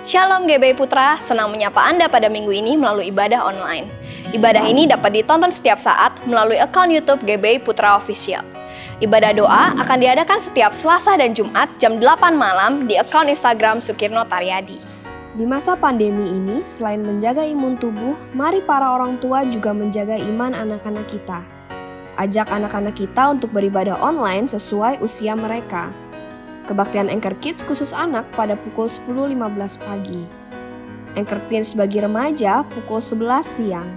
Shalom GBI Putra, senang menyapa Anda pada minggu ini melalui ibadah online. Ibadah ini dapat ditonton setiap saat melalui akun YouTube GBI Putra Official. Ibadah doa akan diadakan setiap Selasa dan Jumat jam 8 malam di akun Instagram Sukirno Taryadi. Di masa pandemi ini, selain menjaga imun tubuh, mari para orang tua juga menjaga iman anak-anak kita. Ajak anak-anak kita untuk beribadah online sesuai usia mereka. Kebaktian Anchor Kids khusus anak pada pukul 10.15 pagi. Anchor Teens bagi remaja pukul 11 siang.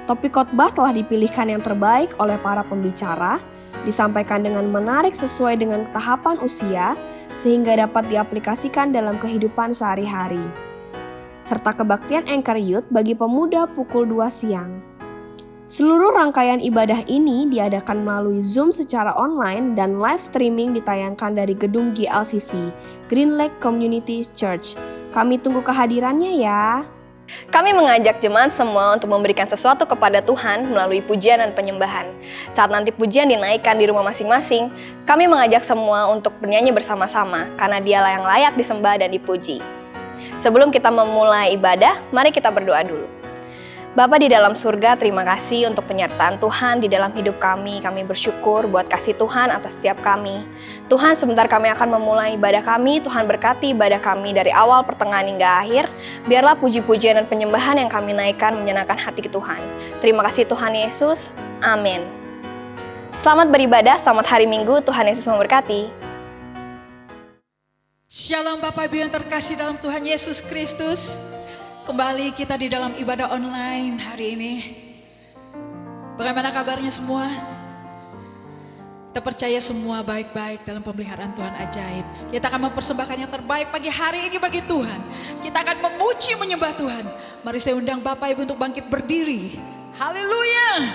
Topik khotbah telah dipilihkan yang terbaik oleh para pembicara, disampaikan dengan menarik sesuai dengan tahapan usia, sehingga dapat diaplikasikan dalam kehidupan sehari-hari. Serta kebaktian Anchor Youth bagi pemuda pukul 2 siang. Seluruh rangkaian ibadah ini diadakan melalui Zoom secara online dan live streaming ditayangkan dari gedung GLCC, Green Lake Community Church. Kami tunggu kehadirannya ya. Kami mengajak jemaat semua untuk memberikan sesuatu kepada Tuhan melalui pujian dan penyembahan. Saat nanti pujian dinaikkan di rumah masing-masing, kami mengajak semua untuk bernyanyi bersama-sama karena Dialah yang layak disembah dan dipuji. Sebelum kita memulai ibadah, mari kita berdoa dulu. Bapa di dalam surga, terima kasih untuk penyertaan Tuhan di dalam hidup kami. Kami bersyukur buat kasih Tuhan atas setiap kami. Tuhan, sebentar kami akan memulai ibadah kami. Tuhan berkati ibadah kami dari awal, pertengahan hingga akhir. Biarlah puji-pujian dan penyembahan yang kami naikkan menyenangkan hati Tuhan. Terima kasih Tuhan Yesus. Amin. Selamat beribadah, selamat hari Minggu. Tuhan Yesus memberkati. Shalom Bapak Ibu yang terkasih dalam Tuhan Yesus Kristus. Kembali kita di dalam ibadah online hari ini. Bagaimana kabarnya semua? Kita percaya semua baik-baik dalam pemeliharaan Tuhan ajaib. Kita akan mempersembahkan yang terbaik pagi hari ini bagi Tuhan. Kita akan memuji menyembah Tuhan. Mari saya undang Bapak Ibu untuk bangkit berdiri. Haleluya.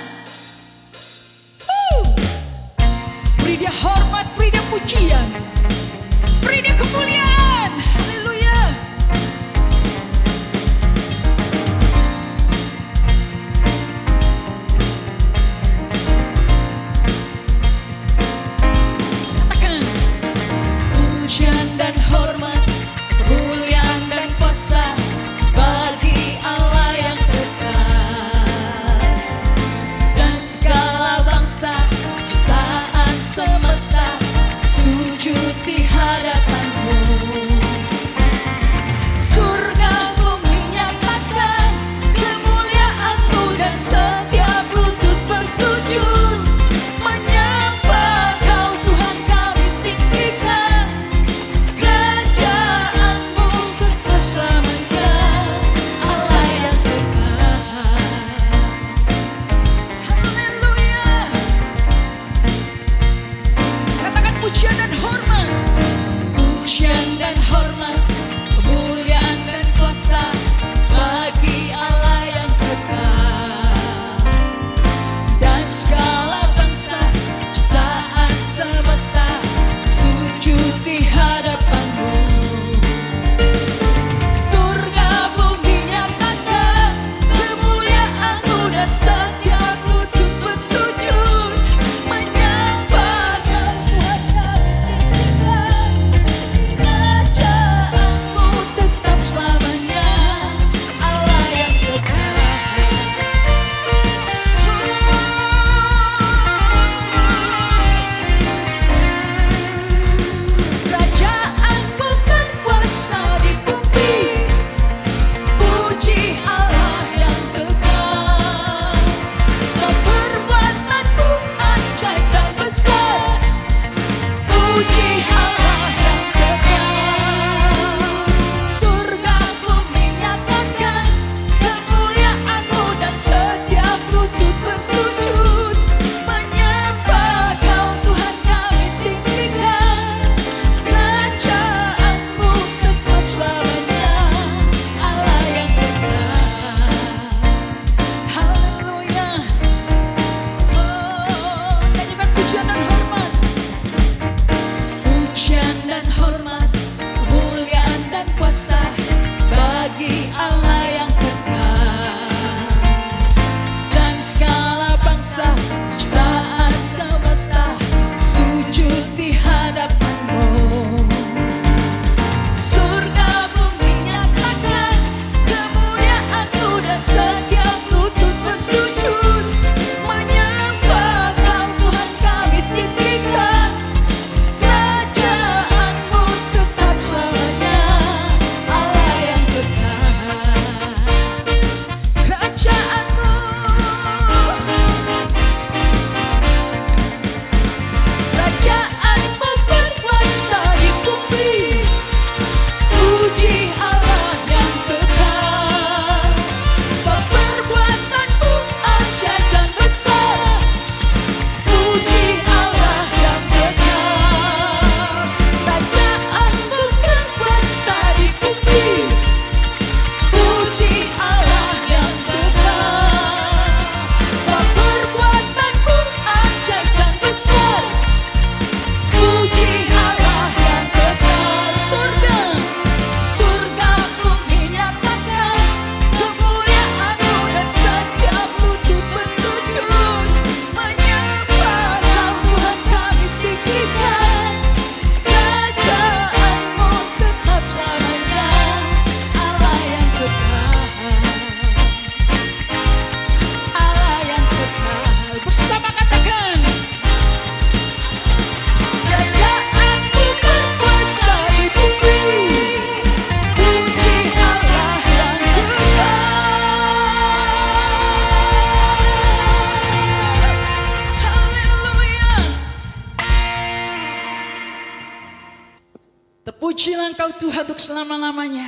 Beri dia hormat, beri dia pujian, beri dia kemuliaan. Haleluya. Dan hormat, kemuliaan dan kuasa bagi Allah yang kekal. Dan segala bangsa, ciptaan semesta sujud di hadapan-Mu. Engkau Tuhan untuk selama-lamanya.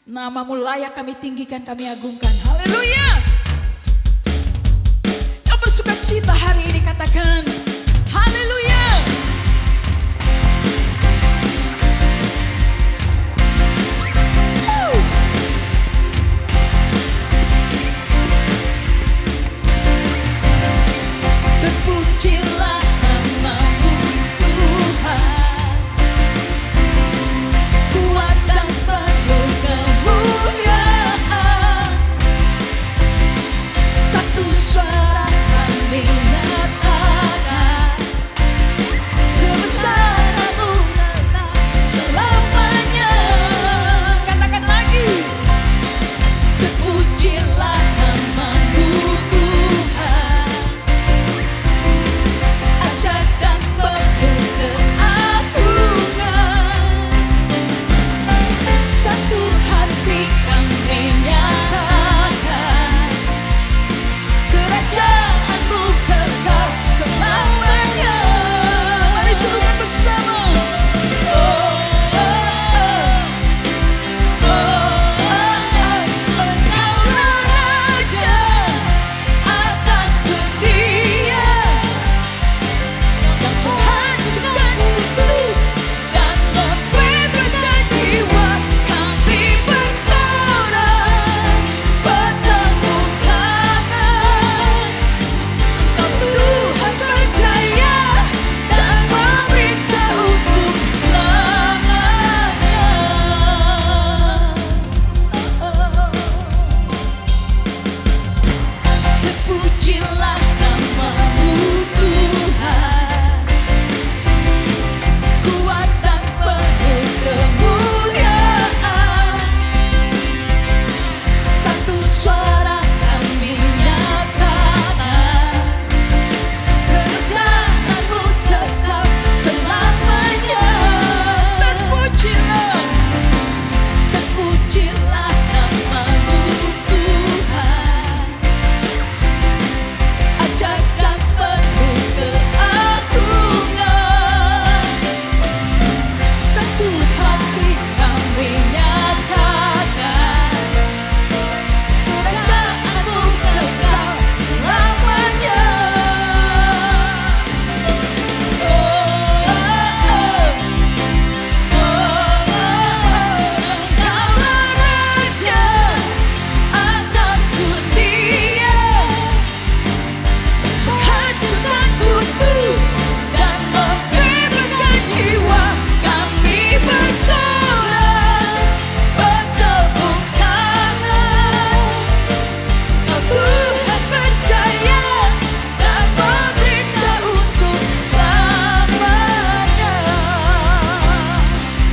Namamu layak kami tinggikan, kami agungkan. Haleluya. Yang bersuka cita hari ini katakan haleluya. Terpujilah namamu Tuhan, kuat dan penuh kemuliaan. Satu suara kami nyatakan, kebesaran-Mu tetap selamanya. Katakan lagi, terpujilah namamu Tuhan, ajak dan penuh keagungan. Satu hati kami nyatakan, kerajaan-Mu kekal selamanya. Mari serukan bersama. Oh, oh, oh, Engkaulah Raja atas dunia, yang menghancurkan kutub dan membebaskan jiwa. Kami bersorak bertepuk tangan. Engkau Tuhan percaya dan memerintah untuk selamanya. Terpujilah namamu Tuhan, kuat dan penuh kemuliaan. Satu suara kami nyatakan, kerajaan-Mu tetap selamanya. Terpujilah, terpujilah namamu Tuhan, ajak dan penuh keagungan. Satu hati kami nyatakan, kerajaan-Mu kekal selamanya. Oh, oh, Engkaulah Raja atas dunia, menghancurkan kutub dan membebaskan jiwa. Kami bersorak bertepuk tangan. Engkau Tuhan percaya dan memerintah untuk selamanya.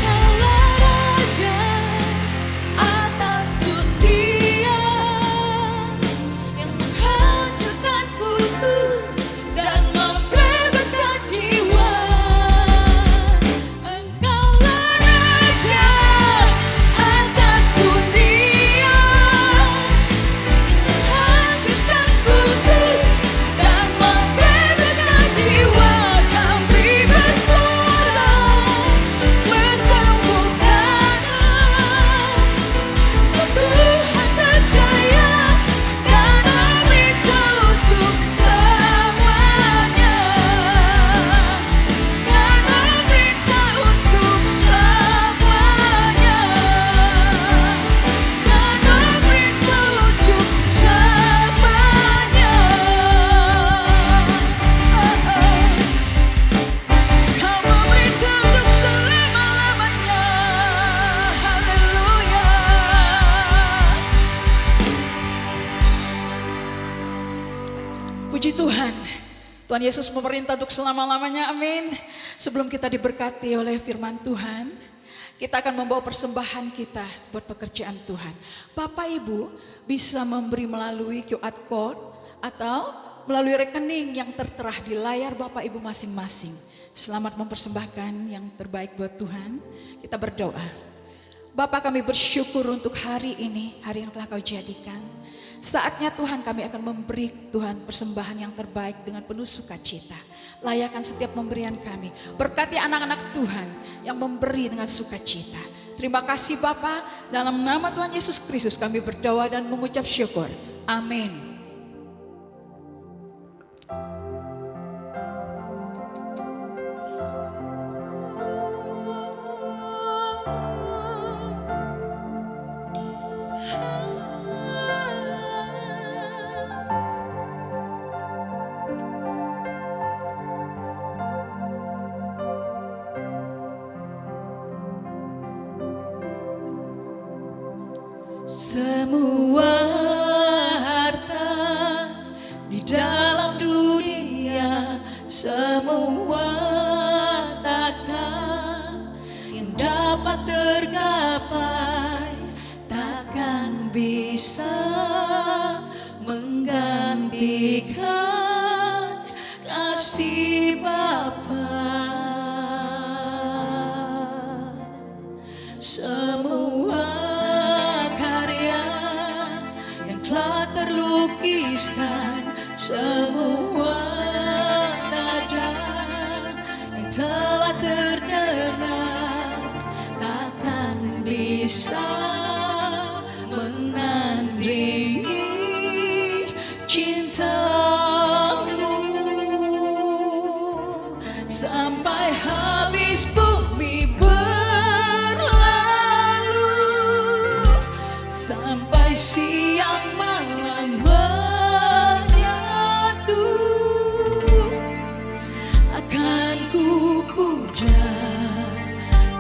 Engkaulah Raja atas dunia, yang menghancurkan kutub dan membebaskan jiwa. Engkaulah Raja atas dunia, yang menghancurkan kutub dan membebaskan jiwa. Kami bersorak bertepuk tangan. Engkau Tuhan percaya dan memerintah untuk selamanya. Dan memerintah untuk selamanya. Dan memerintah untuk selamanya. Kau memerintah untuk selama-lamanya. Haleluya. Puji Tuhan, Tuhan Yesus memerintah untuk selama-lamanya, amin. Sebelum kita diberkati oleh firman Tuhan, kita akan membawa persembahan kita buat pekerjaan Tuhan. Bapak Ibu bisa memberi melalui QR Code atau melalui rekening yang tertera di layar Bapak Ibu masing-masing. Selamat mempersembahkan yang terbaik buat Tuhan. Kita berdoa. Bapa, kami bersyukur untuk hari ini, hari yang telah Kau jadikan. Saatnya Tuhan kami akan memberi Tuhan persembahan yang terbaik dengan penuh sukacita. Layakan setiap pemberian kami. Berkati anak-anak Tuhan yang memberi dengan sukacita. Terima kasih Bapa, dalam nama Tuhan Yesus Kristus kami berdoa dan mengucap syukur. Amin. Semua harta di dalam dunia, semua takhta yang dapat tergapai, takkan bisa menggantikan kasih Bapa. Semua terlukiskan, semua nada yang telah terdengar takkan bisa menandingi cintamu. Sampai habis bumi berlalu, sampai siang malam menyatu, akan ku puja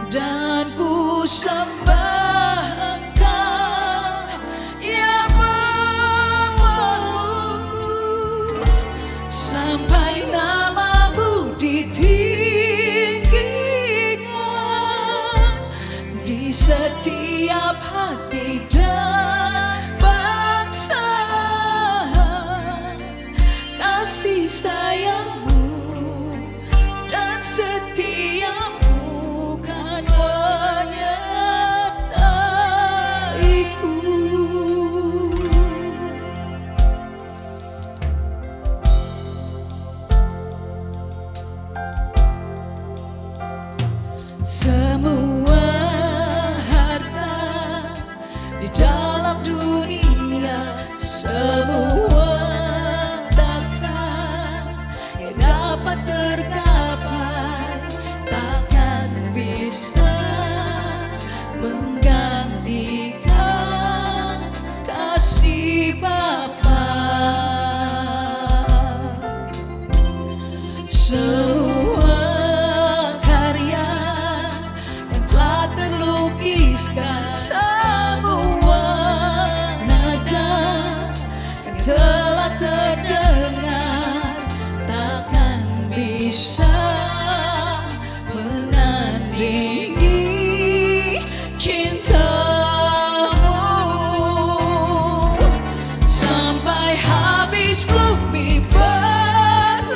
dan ku sembah Engkau, ya Bapa-Ku, sampai nama-Mu ditinggikan di setiap hati dan bangsa. Kasih sayang-Mu dan setia-Mu kan menyertaiku. Semua harta di dalam dunia, semua takhta yang dapat tergapai, takkan bisa menggantikan kasih Bapa. Semua karya yang telah terlukiskan, semua nada yang telah terdengar takkan bisa menandingi cintamu. Sampai habis bumi berlalu,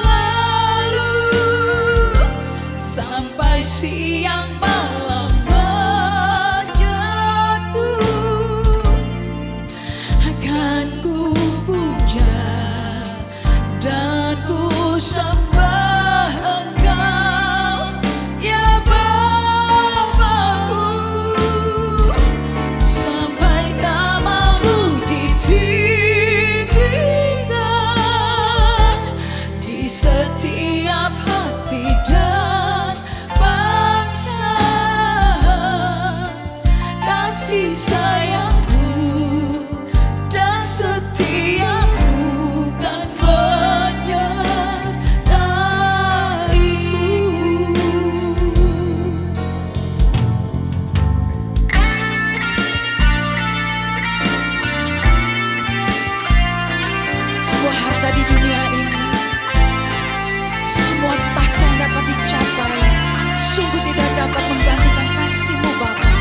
sampai siang malam menyatu, akan ku puja dan ku sembah Engkau, ya Bapa-Ku, sampai nama-Mu ditinggikan di setiap hati dan bangsa. Kasih sayang-Mu dan setia-Mu kan menyertaiku. Semua harta di dunia ini, semua tahta yang dapat dicapai, sungguh tidak dapat menggantikan kasih-Mu Bapa.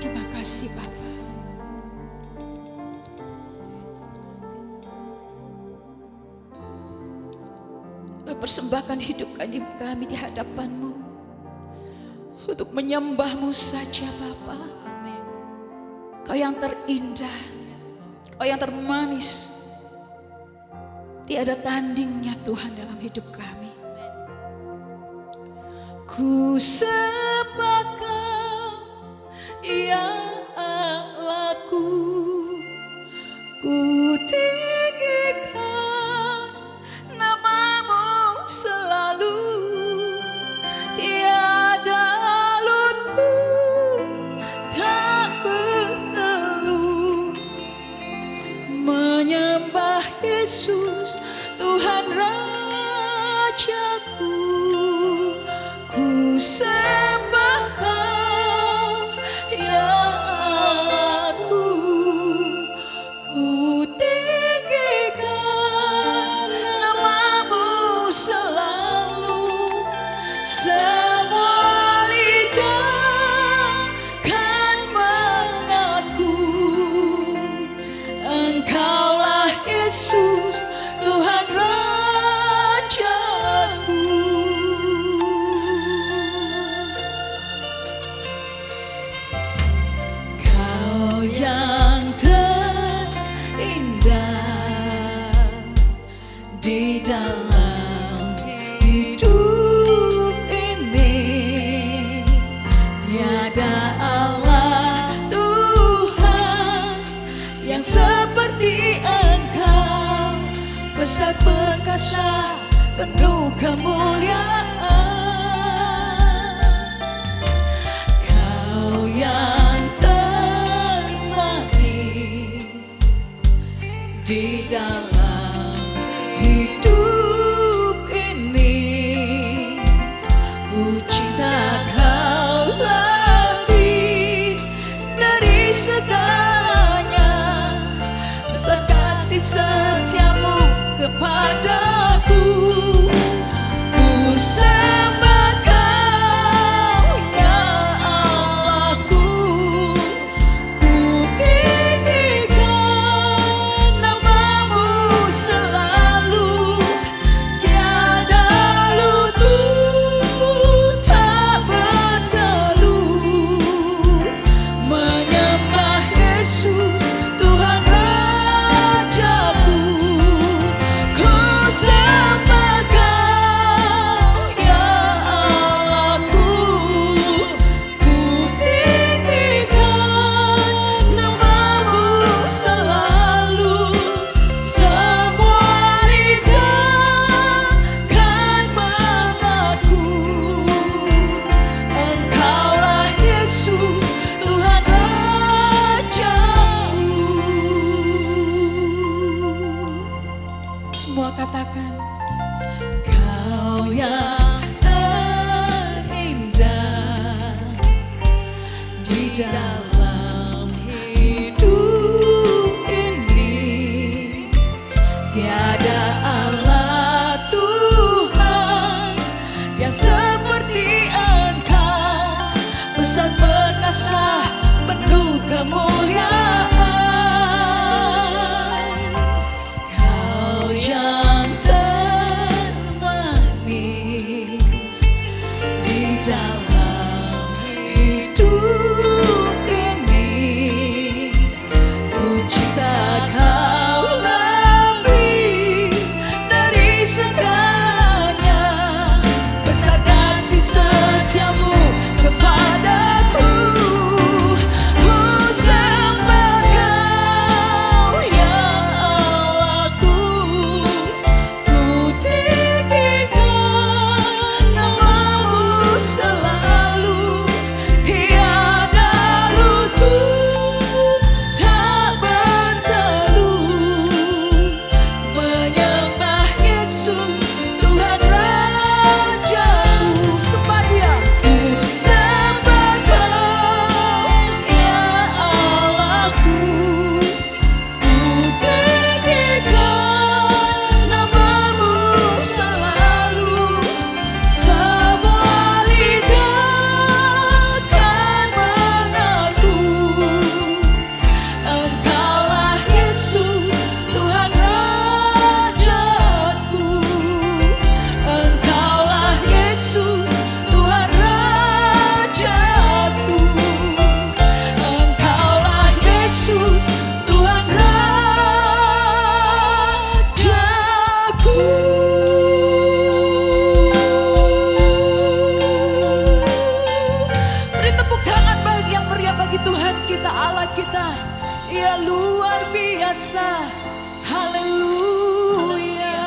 Terima kasih Bapa. Persembahkan hidup kami di hadapan-Mu untuk menyembah-Mu saja Bapa. Kau yang terindah, Kau yang termanis, tiada tandingnya Tuhan dalam hidup kami. Ku sembah Kau, ya Allahku, ku tinggikan nama-Mu selalu, tiada lutku tak berteluh menyembah Yesus Tuhan Rajaku. Ku sembah Kau, ya Allahku, ku tinggikan nama-Mu selalu, semua lidah kan mengaku Engkaulah Yesus Tuhan Rajaku. Kau yang terindah di dalam hidup ini, tiada Allah Tuhan yang seperti Engkau, besar perkasa penuh kemuliaan. Kau yang termanis di dalam hidup ini, ku cinta Kau lebih dari segalanya, besar kasih setiamu kepadaku. Ku kuasa. Haleluya.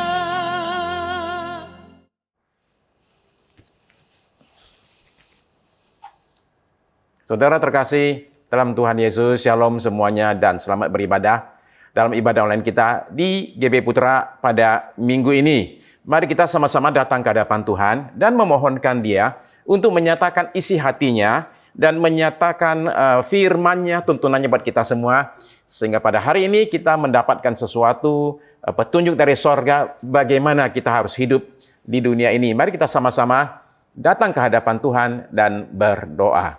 Saudara terkasih dalam Tuhan Yesus, Shalom semuanya dan selamat beribadah dalam ibadah online kita di GB Putra pada minggu ini. Mari kita sama-sama datang ke hadapan Tuhan dan memohonkan Dia untuk menyatakan isi hatinya dan menyatakan firman-Nya, tuntunannya buat kita semua. Sehingga pada hari ini kita mendapatkan sesuatu petunjuk dari sorga bagaimana kita harus hidup di dunia ini. Mari kita sama-sama datang ke hadapan Tuhan dan berdoa.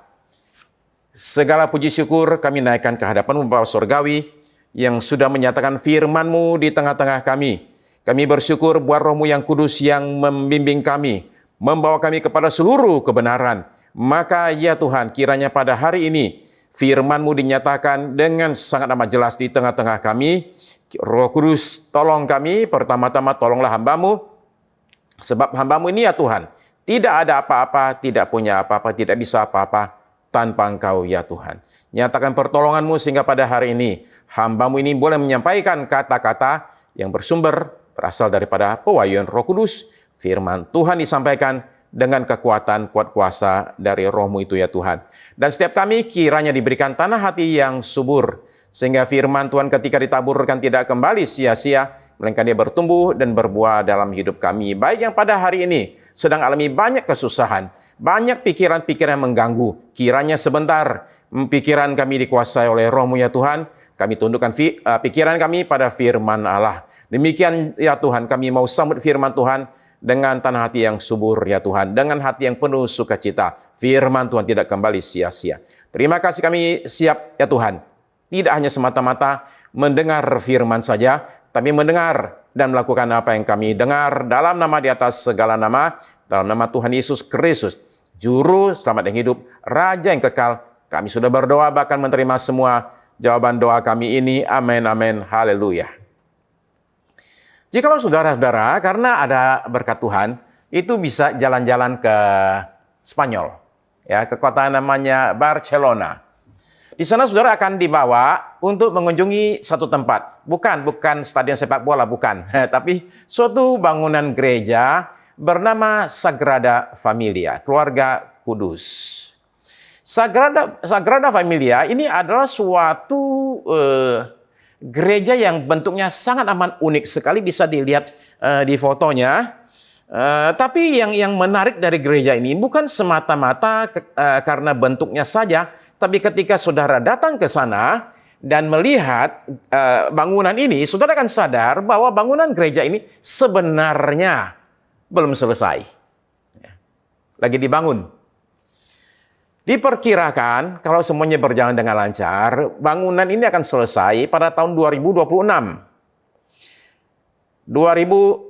Segala puji syukur kami naikkan ke hadapan Bapa Surgawi yang sudah menyatakan firman-Mu di tengah-tengah kami. Kami bersyukur buat Roh-Mu yang kudus yang membimbing kami, membawa kami kepada seluruh kebenaran. Maka ya Tuhan, kiranya pada hari ini firman-Mu dinyatakan dengan sangat amat jelas di tengah-tengah kami. Roh Kudus, tolong kami, pertama-tama tolonglah hamba-Mu, sebab hamba-Mu ini ya Tuhan, tidak ada apa-apa, tidak punya apa-apa, tidak bisa apa-apa tanpa Engkau ya Tuhan. Nyatakan pertolongan-Mu sehingga pada hari ini hamba-Mu ini boleh menyampaikan kata-kata yang bersumber berasal daripada pewahyuan Roh Kudus. Firman Tuhan disampaikan dengan kekuatan kuat kuasa dari Roh-Mu itu ya Tuhan. Dan setiap kami kiranya diberikan tanah hati yang subur, sehingga firman Tuhan ketika ditaburkan tidak kembali sia-sia, melainkan dia bertumbuh dan berbuah dalam hidup kami. Baik yang pada hari ini sedang alami banyak kesusahan, banyak pikiran-pikiran yang mengganggu. Kiranya sebentar pikiran kami dikuasai oleh Roh-Mu ya Tuhan. Kami tundukkan pikiran kami pada firman Allah. Demikian ya Tuhan, kami mau sambut firman Tuhan dengan tanah hati yang subur ya Tuhan, dengan hati yang penuh sukacita. Firman Tuhan tidak kembali sia-sia. Terima kasih kami siap ya Tuhan. Tidak hanya semata-mata mendengar firman saja, tapi mendengar dan melakukan apa yang kami dengar dalam nama di atas segala nama, dalam nama Tuhan Yesus Kristus, Juru Selamat yang hidup, Raja yang kekal. Kami sudah berdoa bahkan menerima semua jawaban doa kami ini. Amin, amin, haleluya. Jikalau saudara-saudara, karena ada berkat Tuhan, itu bisa jalan-jalan ke Spanyol, ya, ke kota namanya Barcelona. Di sana saudara akan dibawa untuk mengunjungi satu tempat. Bukan stadion sepak bola, bukan. Tapi suatu bangunan gereja bernama Sagrada Familia, keluarga kudus. Sagrada Familia ini adalah suatu gereja yang bentuknya sangat amat unik sekali, bisa dilihat di fotonya. Tapi yang menarik dari gereja ini bukan semata-mata karena bentuknya saja, tapi ketika saudara datang ke sana dan melihat bangunan ini, saudara akan sadar bahwa bangunan gereja ini sebenarnya belum selesai. Lagi dibangun. Diperkirakan kalau semuanya berjalan dengan lancar, bangunan ini akan selesai pada tahun 2026. 2026.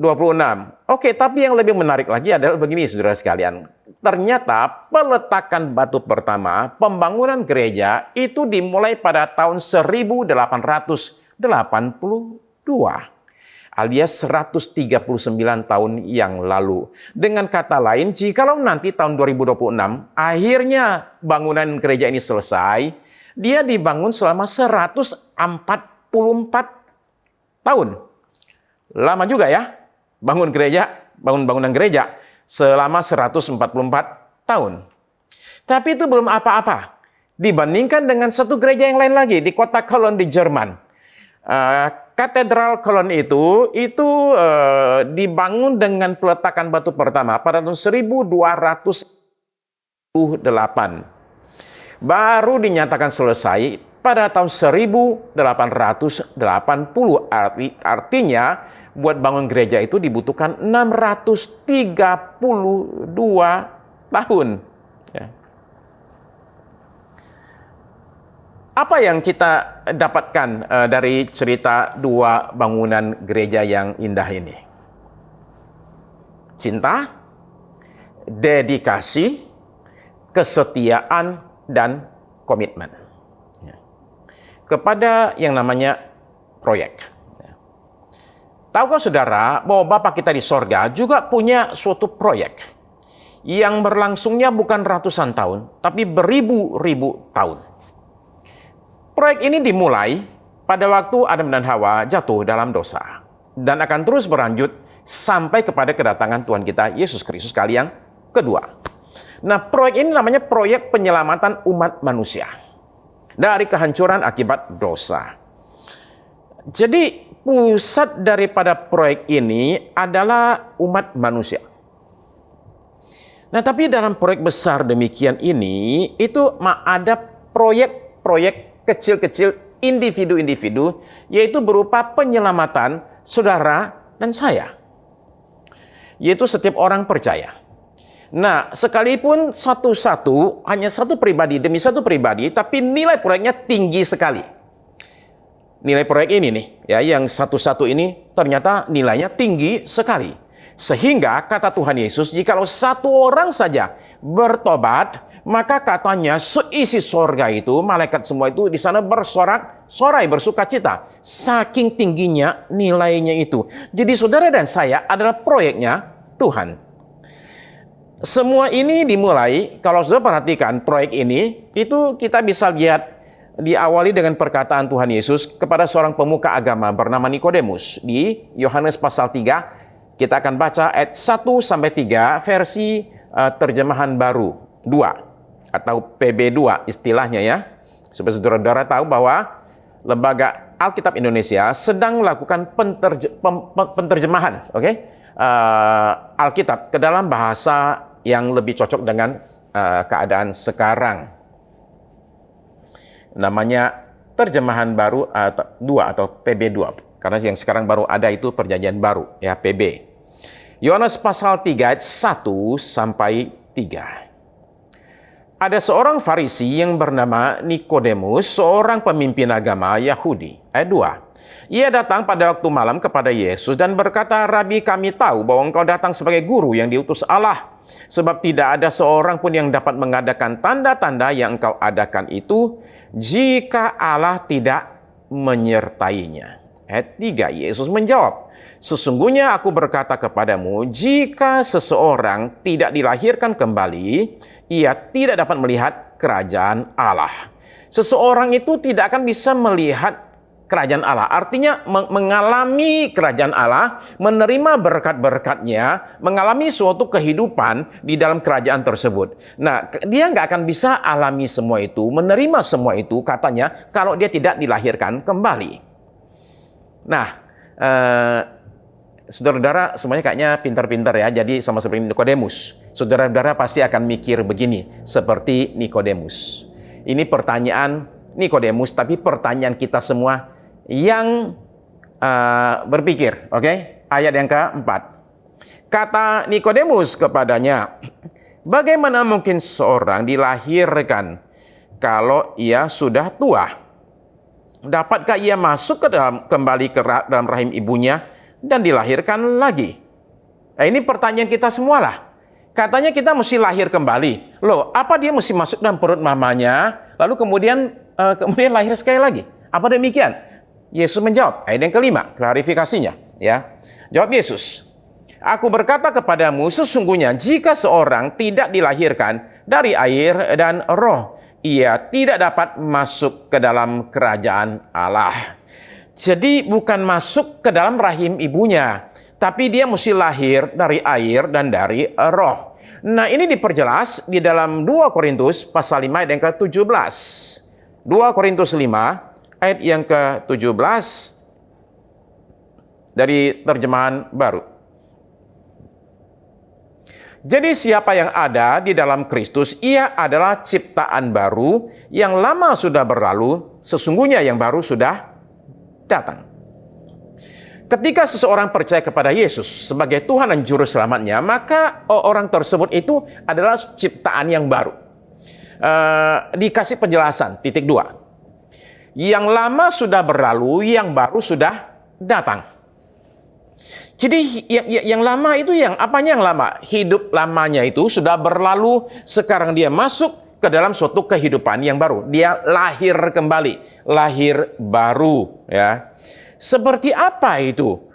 Oke, tapi yang lebih menarik lagi adalah begini saudara sekalian. Ternyata peletakan batu pertama pembangunan gereja itu dimulai pada tahun 1882. Alias 139 tahun yang lalu. Dengan kata lain, jikalau nanti tahun 2026 akhirnya bangunan gereja ini selesai, dia dibangun selama 144 tahun. Lama juga ya, bangun bangunan gereja selama 144 tahun. Tapi itu belum apa-apa dibandingkan dengan satu gereja yang lain lagi di kota Cologne di Jerman. Katedral Cologne itu dibangun dengan peletakan batu pertama pada tahun 1208. Baru dinyatakan selesai pada tahun 1880. Artinya buat bangun gereja itu dibutuhkan 632 tahun. Ya. Apa yang kita dapatkan dari cerita dua bangunan gereja yang indah ini? Cinta, dedikasi, kesetiaan, dan komitmen. Kepada yang namanya proyek. Tahukah saudara bahwa Bapa kita di sorga juga punya suatu proyek yang berlangsungnya bukan ratusan tahun, tapi beribu-ribu tahun. Proyek ini dimulai pada waktu Adam dan Hawa jatuh dalam dosa. Dan akan terus berlanjut sampai kepada kedatangan Tuhan kita Yesus Kristus kali yang kedua. Nah, proyek ini namanya proyek penyelamatan umat manusia dari kehancuran akibat dosa. Jadi, pusat daripada proyek ini adalah umat manusia. Nah, tapi dalam proyek besar demikian ini, itu ada proyek-proyek kecil-kecil individu-individu, yaitu berupa penyelamatan saudara dan saya. Yaitu setiap orang percaya. Nah, sekalipun hanya satu pribadi demi satu pribadi, tapi nilai proyeknya tinggi sekali. Nilai proyek ini nih, ya, yang satu-satu ini ternyata nilainya tinggi sekali. Sehingga kata Tuhan Yesus, jikalau satu orang saja bertobat, maka katanya seisi sorga itu, malaikat semua itu di sana bersorak-sorai, bersukacita. Saking tingginya nilainya itu. Jadi saudara dan saya adalah proyeknya Tuhan. Semua ini dimulai, kalau saudara perhatikan proyek ini, itu kita bisa lihat diawali dengan perkataan Tuhan Yesus kepada seorang pemuka agama bernama Nikodemus. Di Yohanes pasal 3, kita akan baca ayat 1-3 versi terjemahan baru 2 atau PB2 istilahnya ya. Supaya saudara-saudara tahu bahwa Lembaga Alkitab Indonesia sedang melakukan penterjemahan, Alkitab ke dalam bahasa yang lebih cocok dengan keadaan sekarang. Namanya terjemahan baru 2 atau PB2. Karena yang sekarang baru ada itu perjanjian baru, ya, PB. Yohanes pasal 3 ayat 1-3. Ada seorang Farisi yang bernama Nikodemus, seorang pemimpin agama Yahudi. Ayat 2. Ia datang pada waktu malam kepada Yesus dan berkata, "Rabi, kami tahu bahwa engkau datang sebagai guru yang diutus Allah. Sebab tidak ada seorang pun yang dapat mengadakan tanda-tanda yang engkau adakan itu, jika Allah tidak menyertainya." Ayat 3, Yesus menjawab, "Sesungguhnya aku berkata kepadamu, jika seseorang tidak dilahirkan kembali, ia tidak dapat melihat kerajaan Allah." Seseorang itu tidak akan bisa melihat kerajaan Allah. Artinya mengalami kerajaan Allah, menerima berkat-berkatnya, mengalami suatu kehidupan di dalam kerajaan tersebut. Nah, dia nggak akan bisa alami semua itu, menerima semua itu katanya, kalau dia tidak dilahirkan kembali. Nah, saudara-saudara semuanya kayaknya pintar-pintar ya, jadi sama seperti Nikodemus. Saudara-saudara pasti akan mikir begini, seperti Nikodemus. Ini pertanyaan Nikodemus, tapi pertanyaan kita semua yang berpikir, Ayat yang keempat. Kata Nikodemus kepadanya, "Bagaimana mungkin seorang dilahirkan kalau ia sudah tua? Dapatkah ia masuk kembali ke dalam rahim ibunya dan dilahirkan lagi?" Nah, ini pertanyaan kita semualah. Katanya kita mesti lahir kembali. Loh, apa dia mesti masuk dalam perut mamanya, lalu kemudian lahir sekali lagi? Apa demikian? Yesus menjawab, ayat yang kelima, klarifikasinya. Ya, jawab Yesus, "Aku berkata kepadamu, sesungguhnya jika seorang tidak dilahirkan dari air dan roh, ia tidak dapat masuk ke dalam kerajaan Allah." Jadi bukan masuk ke dalam rahim ibunya, tapi dia mesti lahir dari air dan dari roh. Nah, ini diperjelas di dalam 2 Korintus pasal 5 ayat yang ke-17. 2 Korintus 5 ayat yang ke-17 dari terjemahan baru. "Jadi siapa yang ada di dalam Kristus, ia adalah ciptaan baru, yang lama sudah berlalu, sesungguhnya yang baru sudah datang." Ketika seseorang percaya kepada Yesus sebagai Tuhan dan Juru Selamatnya, maka orang tersebut itu adalah ciptaan yang baru. Dikasih penjelasan, titik 2. Yang lama sudah berlalu, yang baru sudah datang. Jadi yang lama itu apanya yang lama? Hidup lamanya itu sudah berlalu, sekarang dia masuk ke dalam suatu kehidupan yang baru. Dia lahir kembali, lahir baru, ya. Seperti apa itu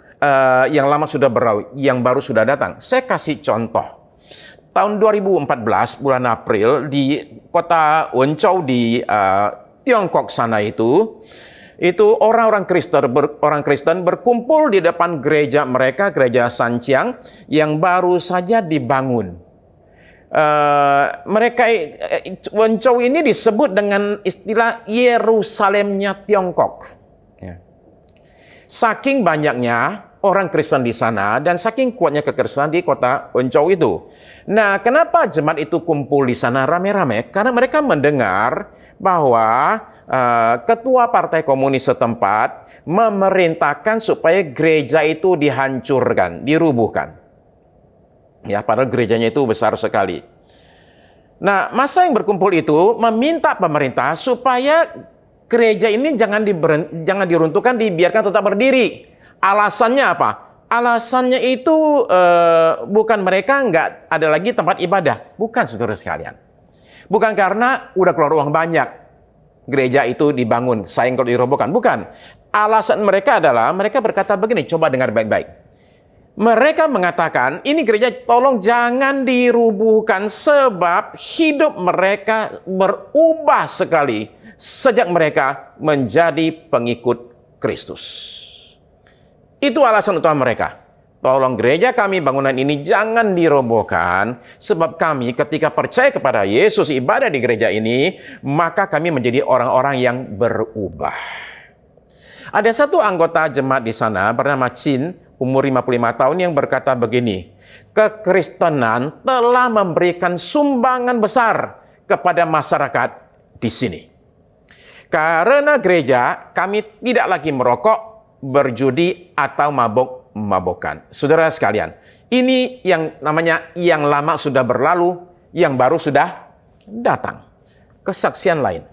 yang lama sudah berlalu, yang baru sudah datang? Saya kasih contoh. Tahun 2014 bulan April di kota Wenzhou di Tiongkok sana itu itu orang Kristen berkumpul di depan gereja mereka, gereja Sanjiang yang baru saja dibangun. Wencou ini disebut dengan istilah Yerusalemnya Tiongkok. Ya. Saking banyaknya orang Kristen di sana dan saking kuatnya kekristenan di kota Wencou itu. Nah, kenapa jemaat itu kumpul di sana rame-rame? Karena mereka mendengar bahwa ketua partai komunis setempat memerintahkan supaya gereja itu dihancurkan, dirubuhkan. Ya, padahal gerejanya itu besar sekali. Nah, massa yang berkumpul itu meminta pemerintah supaya gereja ini jangan diruntuhkan, dibiarkan tetap berdiri. Alasannya apa? Alasannya itu bukan mereka nggak ada lagi tempat ibadah. Bukan, saudara sekalian. Bukan karena udah keluar uang banyak gereja itu dibangun, sayang kalau dirobohkan. Bukan. Alasan mereka adalah, mereka berkata begini, coba dengar baik-baik. Mereka mengatakan, ini gereja tolong jangan dirubuhkan sebab hidup mereka berubah sekali sejak mereka menjadi pengikut Kristus. Itu alasan utama mereka. Tolong gereja kami, bangunan ini jangan dirobohkan sebab kami ketika percaya kepada Yesus, ibadah di gereja ini, maka kami menjadi orang-orang yang berubah. Ada satu anggota jemaat di sana bernama Chin, umur 55 tahun, yang berkata begini, kekristenan telah memberikan sumbangan besar kepada masyarakat di sini. Karena gereja, kami tidak lagi merokok, berjudi, atau mabok-mabokan. Saudara sekalian, ini yang namanya yang lama sudah berlalu, yang baru sudah datang. Kesaksian lain.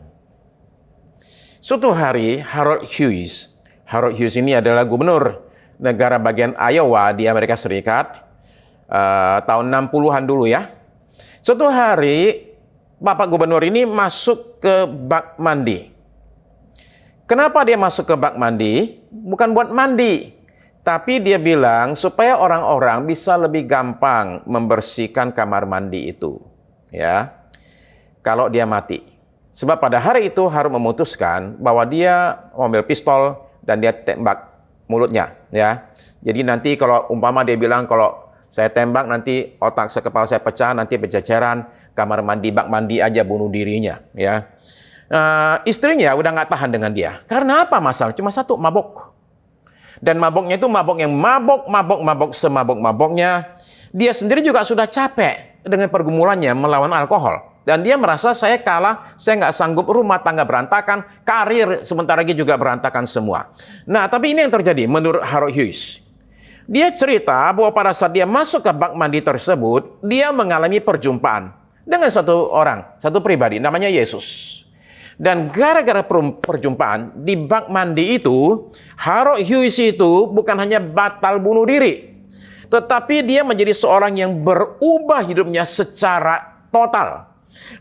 Suatu hari, Harold Hughes ini adalah gubernur negara bagian Iowa di Amerika Serikat, tahun 60-an dulu ya. Suatu hari, Bapak Gubernur ini masuk ke bak mandi. Kenapa dia masuk ke bak mandi? Bukan buat mandi, tapi dia bilang supaya orang-orang bisa lebih gampang membersihkan kamar mandi itu. Ya, kalau dia mati. Sebab pada hari itu harus memutuskan bahwa dia mengambil pistol dan dia tembak mulutnya, ya. Jadi nanti kalau umpama dia bilang kalau saya tembak nanti otak kepala saya pecah, nanti berceceran, kamar mandi, bak mandi aja bunuh dirinya, ya. Istrinya udah nggak tahan dengan dia. Karena apa masalah? Cuma satu, mabok. Dan maboknya itu mabok yang mabok semabok-maboknya. Dia sendiri juga sudah capek dengan pergumulannya melawan alkohol. Dan dia merasa saya kalah, saya nggak sanggup, rumah tangga berantakan, karir sebentar lagi juga berantakan semua. Nah, tapi ini yang terjadi menurut Harold Hughes. Dia cerita bahwa pada saat dia masuk ke bak mandi tersebut, dia mengalami perjumpaan dengan satu pribadi, namanya Yesus. Dan gara-gara perjumpaan di bak mandi itu, Harold Hughes itu bukan hanya batal bunuh diri, tetapi dia menjadi seorang yang berubah hidupnya secara total.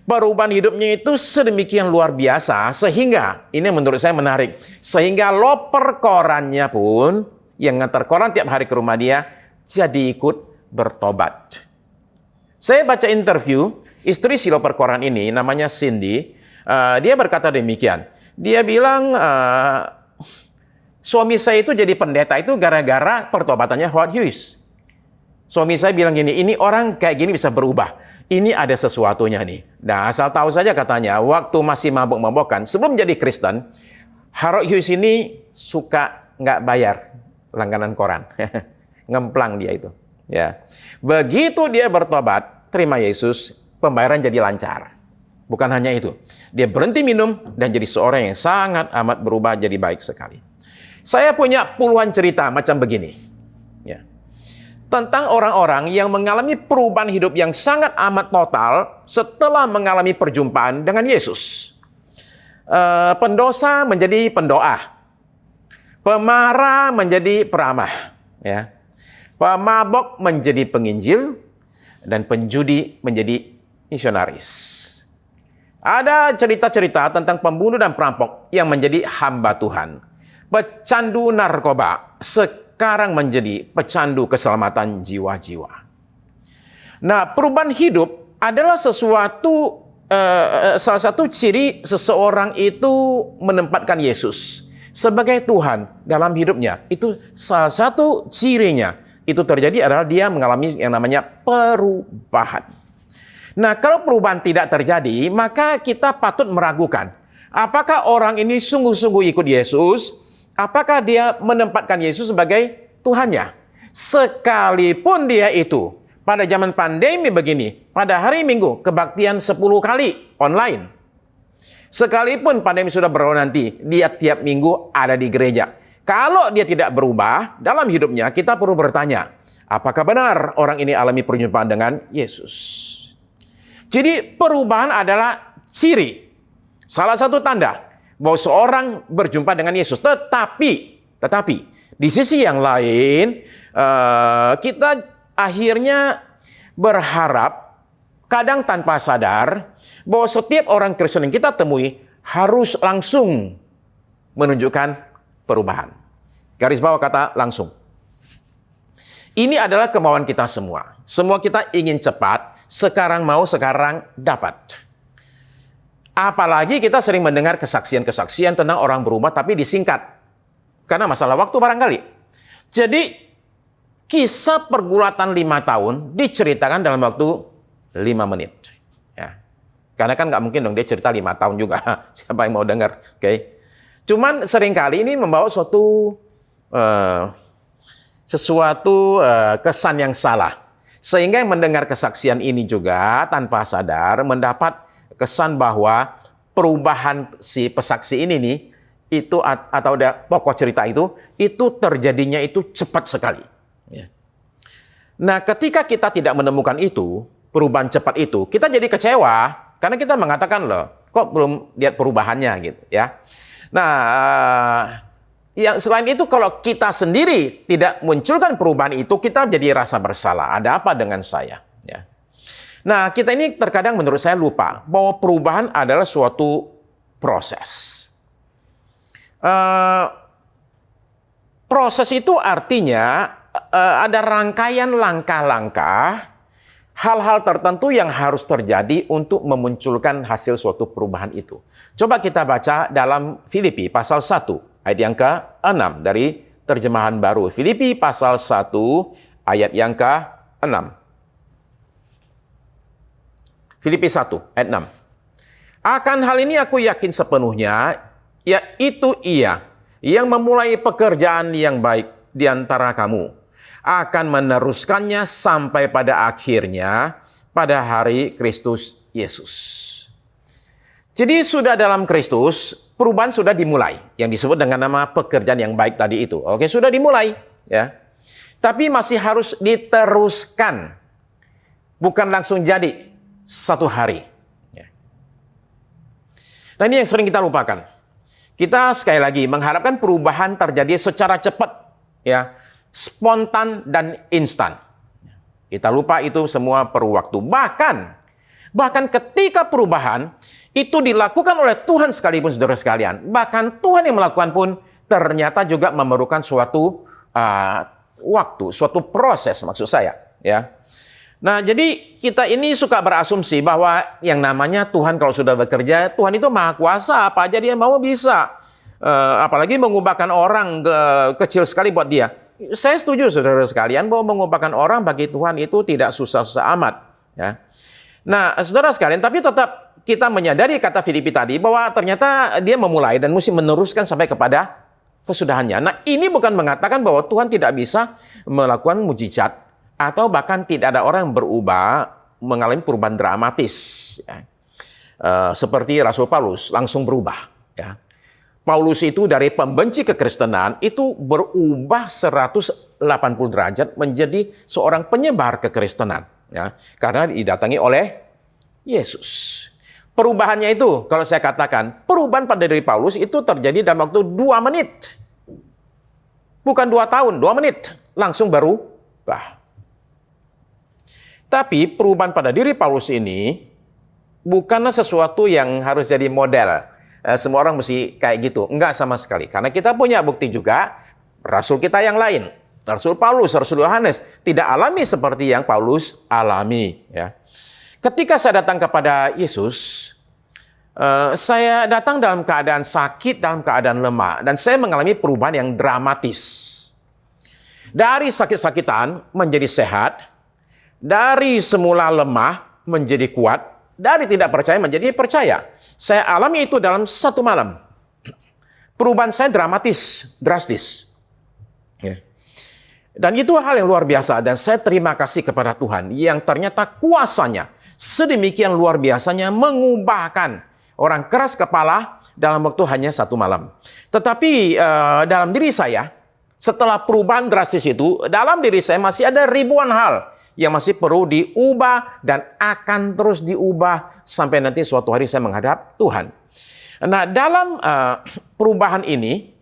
Perubahan hidupnya itu sedemikian luar biasa sehingga, ini menurut saya menarik, sehingga loper korannya pun yang ngantar koran tiap hari ke rumah dia jadi ikut bertobat. Saya baca interview istri si loper koran ini, namanya Cindy. Dia berkata demikian. Dia bilang suami saya itu jadi pendeta itu gara-gara pertobatannya Harold Hughes. Suami saya bilang gini, ini orang kayak gini bisa berubah. Ini ada sesuatunya nih. Nah, asal tahu saja katanya, waktu masih mabok-mabokan, sebelum jadi Kristen, Harold Hughes ini suka nggak bayar langganan koran. Ngemplang dia itu. Ya. Begitu dia bertobat, terima Yesus, pembayaran jadi lancar. Bukan hanya itu. Dia berhenti minum dan jadi seorang yang sangat amat berubah jadi baik sekali. Saya punya puluhan cerita macam begini. Ya. Tentang orang-orang yang mengalami perubahan hidup yang sangat amat total setelah mengalami perjumpaan dengan Yesus. Pendosa menjadi pendoa, pemarah menjadi peramah, ya. Pemabok menjadi penginjil, dan penjudi menjadi misionaris. Ada cerita-cerita tentang pembunuh dan perampok yang menjadi hamba Tuhan. Pecandu narkoba sekarang menjadi pecandu keselamatan jiwa-jiwa. Nah, perubahan hidup adalah salah satu ciri seseorang itu menempatkan Yesus sebagai Tuhan dalam hidupnya. Itu salah satu cirinya. Itu terjadi adalah dia mengalami yang namanya perubahan. Nah, kalau perubahan tidak terjadi, maka kita patut meragukan. Apakah orang ini sungguh-sungguh ikut Yesus? Apakah dia menempatkan Yesus sebagai Tuhannya? Sekalipun dia itu pada zaman pandemi begini, pada hari Minggu, kebaktian 10 kali online. Sekalipun pandemi sudah berlalu nanti, dia tiap minggu ada di gereja. Kalau dia tidak berubah dalam hidupnya, kita perlu bertanya, apakah benar orang ini alami perjumpaan dengan Yesus? Jadi perubahan adalah ciri, salah satu tanda bahwa seorang berjumpa dengan Yesus. Tetapi di sisi yang lain, kita akhirnya berharap, kadang tanpa sadar, bahwa setiap orang Kristen yang kita temui harus langsung menunjukkan perubahan. Garis bawah kata langsung. Ini adalah kemauan kita semua. Semua kita ingin cepat, sekarang mau, sekarang dapat. Apalagi kita sering mendengar kesaksian-kesaksian tentang orang berubah tapi disingkat. Karena masalah waktu barangkali. Jadi, kisah pergulatan 5 tahun diceritakan dalam waktu 5 menit. Ya. Karena kan nggak mungkin dong dia cerita 5 tahun juga. Siapa yang mau dengar? Oke. Cuman seringkali ini membawa sesuatu kesan yang salah. Sehingga yang mendengar kesaksian ini juga tanpa sadar mendapat kesan bahwa perubahan si pesaksi ini nih, itu atau ada tokoh cerita itu terjadinya itu cepat sekali. Ya. Nah, ketika kita tidak menemukan itu, perubahan cepat itu, kita jadi kecewa karena kita mengatakan loh, kok belum lihat perubahannya gitu ya. Nah, yang selain itu kalau kita sendiri tidak munculkan perubahan itu, kita jadi rasa bersalah. Ada apa dengan saya? Ya. Nah, kita ini terkadang menurut saya lupa bahwa perubahan adalah suatu proses. Proses itu artinya ada rangkaian langkah-langkah, hal-hal tertentu yang harus terjadi untuk memunculkan hasil suatu perubahan itu. Coba kita baca dalam Filipi pasal 1. Ayat yang ke-6 dari terjemahan baru. Filipi pasal 1 ayat yang ke-6. Filipi 1 ayat 6. Akan hal ini aku yakin sepenuhnya, yaitu Ia yang memulai pekerjaan yang baik di antara kamu akan meneruskannya sampai pada akhirnya pada hari Kristus Yesus. Jadi sudah dalam Kristus, perubahan sudah dimulai. Yang disebut dengan nama pekerjaan yang baik tadi itu. Oke, sudah dimulai. Ya. Tapi masih harus diteruskan. Bukan langsung jadi satu hari. Ya. Nah, ini yang sering kita lupakan. Kita sekali lagi mengharapkan perubahan terjadi secara cepat. Ya, spontan dan instan. Kita lupa itu semua perlu waktu. Bahkan ketika perubahan itu dilakukan oleh Tuhan sekalipun, saudara sekalian. Bahkan Tuhan yang melakukan pun ternyata juga memerlukan suatu waktu, suatu proses maksud saya. Ya. Nah, jadi kita ini suka berasumsi bahwa yang namanya Tuhan kalau sudah bekerja, Tuhan itu maha kuasa, apa aja dia mau bisa. Apalagi mengubahkan orang kecil sekali buat dia. Saya setuju saudara sekalian bahwa mengubahkan orang bagi Tuhan itu tidak susah-susah amat. Ya. Nah, saudara sekalian, tapi tetap kita menyadari kata Filipi tadi bahwa ternyata dia memulai dan mesti meneruskan sampai kepada kesudahannya. Nah, ini bukan mengatakan bahwa Tuhan tidak bisa melakukan mujizat atau bahkan tidak ada orang yang berubah mengalami perubahan dramatis. Ya. Seperti Rasul Paulus langsung berubah. Ya. Paulus itu dari pembenci kekristenan itu berubah 180 derajat menjadi seorang penyebar kekristenan. Ya. Karena didatangi oleh Yesus. Perubahannya itu, kalau saya katakan, perubahan pada diri Paulus itu terjadi dalam waktu 2 menit. Bukan 2 tahun, 2 menit. Langsung berubah. Tapi perubahan pada diri Paulus ini bukanlah sesuatu yang harus jadi model. Semua orang mesti kayak gitu. Enggak sama sekali. Karena kita punya bukti juga, rasul kita yang lain. Rasul Paulus, Rasul Yohanes, tidak alami seperti yang Paulus alami. Ya. Ketika saya datang kepada Yesus, Saya datang dalam keadaan sakit, dalam keadaan lemah, dan saya mengalami perubahan yang dramatis. Dari sakit-sakitan menjadi sehat, dari semula lemah menjadi kuat, dari tidak percaya menjadi percaya. Saya alami itu dalam satu malam. Perubahan saya drastis. Ya. Dan itu hal yang luar biasa, dan saya terima kasih kepada Tuhan yang ternyata kuasanya sedemikian luar biasanya mengubahkan orang keras kepala dalam waktu hanya satu malam. Tetapi dalam diri saya, setelah perubahan drastis itu, dalam diri saya masih ada ribuan hal yang masih perlu diubah dan akan terus diubah sampai nanti suatu hari saya menghadap Tuhan. Nah, dalam perubahan ini,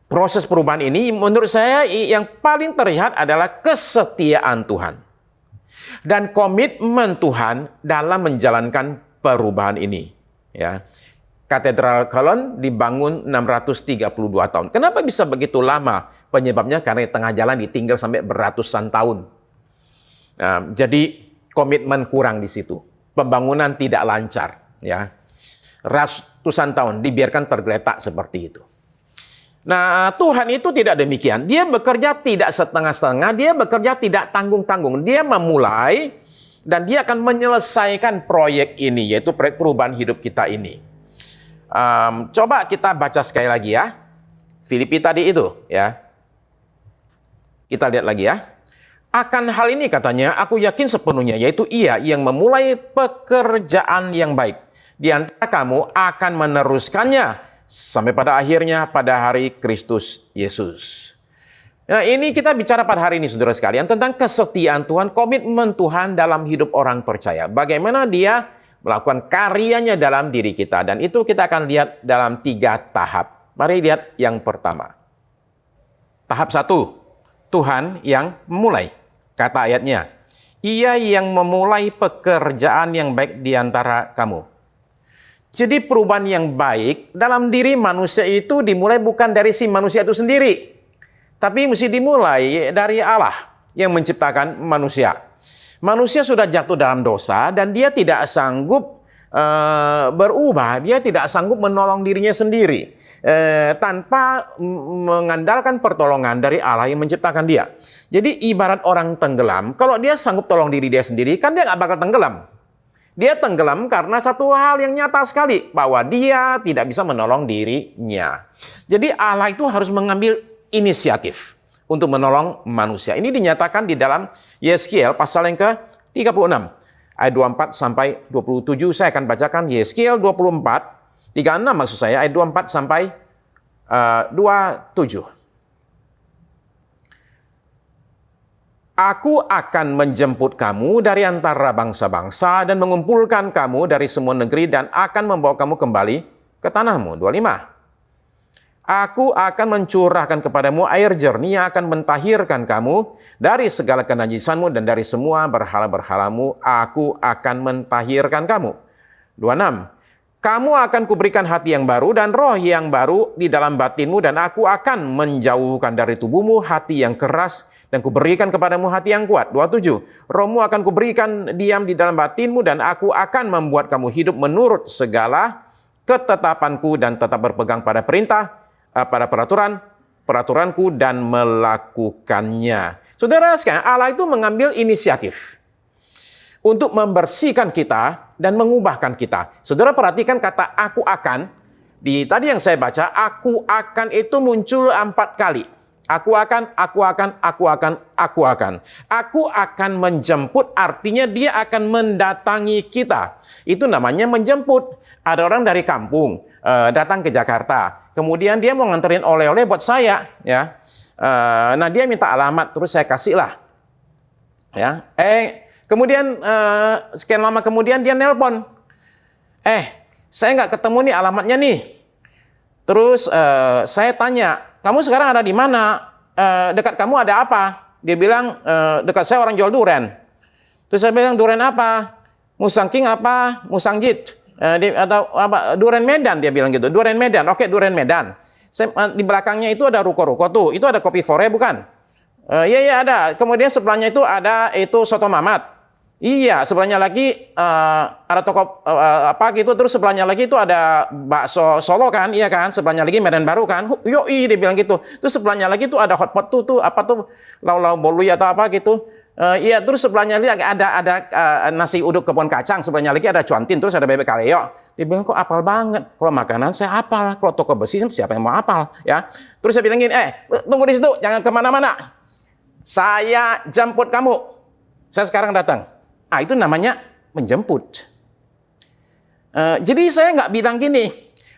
proses perubahan ini, menurut saya yang paling terlihat adalah kesetiaan Tuhan dan komitmen Tuhan dalam menjalankan perubahan ini. Ya. Katedral Cologne dibangun 632 tahun. Kenapa bisa begitu lama? Penyebabnya karena di tengah jalan ditinggal sampai beratusan tahun. Nah, jadi komitmen kurang di situ. Pembangunan tidak lancar. Ya. Ratusan tahun dibiarkan tergeletak seperti itu. Nah, Tuhan itu tidak demikian. Dia bekerja tidak setengah-setengah, dia bekerja tidak tanggung-tanggung. Dia memulai dan dia akan menyelesaikan proyek ini, yaitu proyek perubahan hidup kita ini. Coba kita baca sekali lagi ya. Filipi tadi itu ya. Kita lihat lagi ya. Akan hal ini katanya, aku yakin sepenuhnya, yaitu Ia yang memulai pekerjaan yang baik di antara kamu akan meneruskannya sampai pada akhirnya pada hari Kristus Yesus. Nah, ini kita bicara pada hari ini, saudara sekalian, tentang kesetiaan Tuhan, komitmen Tuhan dalam hidup orang percaya. Bagaimana Dia melakukan karyanya dalam diri kita. Dan itu kita akan lihat dalam 3 tahap. Mari lihat yang pertama. Tahap 1. Tuhan yang memulai. Kata ayatnya, Ia yang memulai pekerjaan yang baik di antara kamu. Jadi perubahan yang baik dalam diri manusia itu dimulai bukan dari si manusia itu sendiri. Tapi mesti dimulai dari Allah yang menciptakan manusia. Manusia sudah jatuh dalam dosa dan dia tidak sanggup berubah, dia tidak sanggup menolong dirinya sendiri tanpa mengandalkan pertolongan dari Allah yang menciptakan dia. Jadi ibarat orang tenggelam, kalau dia sanggup tolong diri dia sendiri, kan dia nggak bakal tenggelam. Dia tenggelam karena satu hal yang nyata sekali, bahwa dia tidak bisa menolong dirinya. Jadi Allah itu harus mengambil inisiatif untuk menolong manusia. Ini dinyatakan di dalam Yeskiel pasal yang ke-36. Ayat 24 sampai 27 saya akan bacakan. Yeskiel 24, 36 maksud saya, ayat 24 sampai 27. Aku akan menjemput kamu dari antara bangsa-bangsa dan mengumpulkan kamu dari semua negeri dan akan membawa kamu kembali ke tanahmu. 25. Aku akan mencurahkan kepadamu air jernih yang akan mentahirkan kamu dari segala kenajisanmu dan dari semua berhala-berhalamu. Aku akan mentahirkan kamu. 26. Kamu akan kuberikan hati yang baru dan roh yang baru di dalam batinmu, dan aku akan menjauhkan dari tubuhmu hati yang keras dan kuberikan kepadamu hati yang kuat. 27. Rohmu akan kuberikan diam di dalam batinmu, dan aku akan membuat kamu hidup menurut segala ketetapanku dan tetap berpegang pada pada peraturanku dan melakukannya. Saudara sekalian, Allah itu mengambil inisiatif untuk membersihkan kita dan mengubahkan kita. Saudara perhatikan kata aku akan. Tadi yang saya baca, aku akan itu muncul 4 kali. Aku akan. Aku akan menjemput, artinya dia akan mendatangi kita. Itu namanya menjemput. Ada orang dari kampung datang ke Jakarta. Kemudian dia mau nganterin oleh-oleh buat saya, ya. Nah, dia minta alamat, terus saya kasih lah, ya. Kemudian sekian lama kemudian dia nelpon, saya nggak ketemu nih alamatnya nih. Terus saya tanya, kamu sekarang ada di mana? Dekat kamu ada apa? Dia bilang, dekat saya orang jual duren. Terus saya bilang, duren apa? Musang King apa? Musang Jit? Atau apa, Duren Medan, dia bilang gitu. Duren Medan, oke, Duren Medan. Di belakangnya itu ada ruko-ruko tuh. Itu ada kopi fore bukan? Iya ada. Kemudian sebelahnya itu ada itu soto Mamat. Iya, sebelahnya lagi ada toko apa gitu, terus sebelahnya lagi itu ada bakso Solo kan, iya kan, sebelahnya lagi Medan Baru kan, yoi dia bilang gitu. Terus sebelahnya lagi tuh ada hotpot tuh apa tuh, lau-lau bolui atau apa gitu. Iya, terus sebelahnya lagi ada nasi uduk kebun kacang, sebelahnya lagi ada cuantin, terus ada bebek kaleo. Dia bilang kok apal banget. Kalau makanan saya apal, kalau toko besi siapa yang mau apal, ya. Terus saya bilang gini, tunggu di situ, jangan kemana-mana. Saya jemput kamu. Saya sekarang datang. Itu namanya menjemput. Jadi saya nggak bilang gini,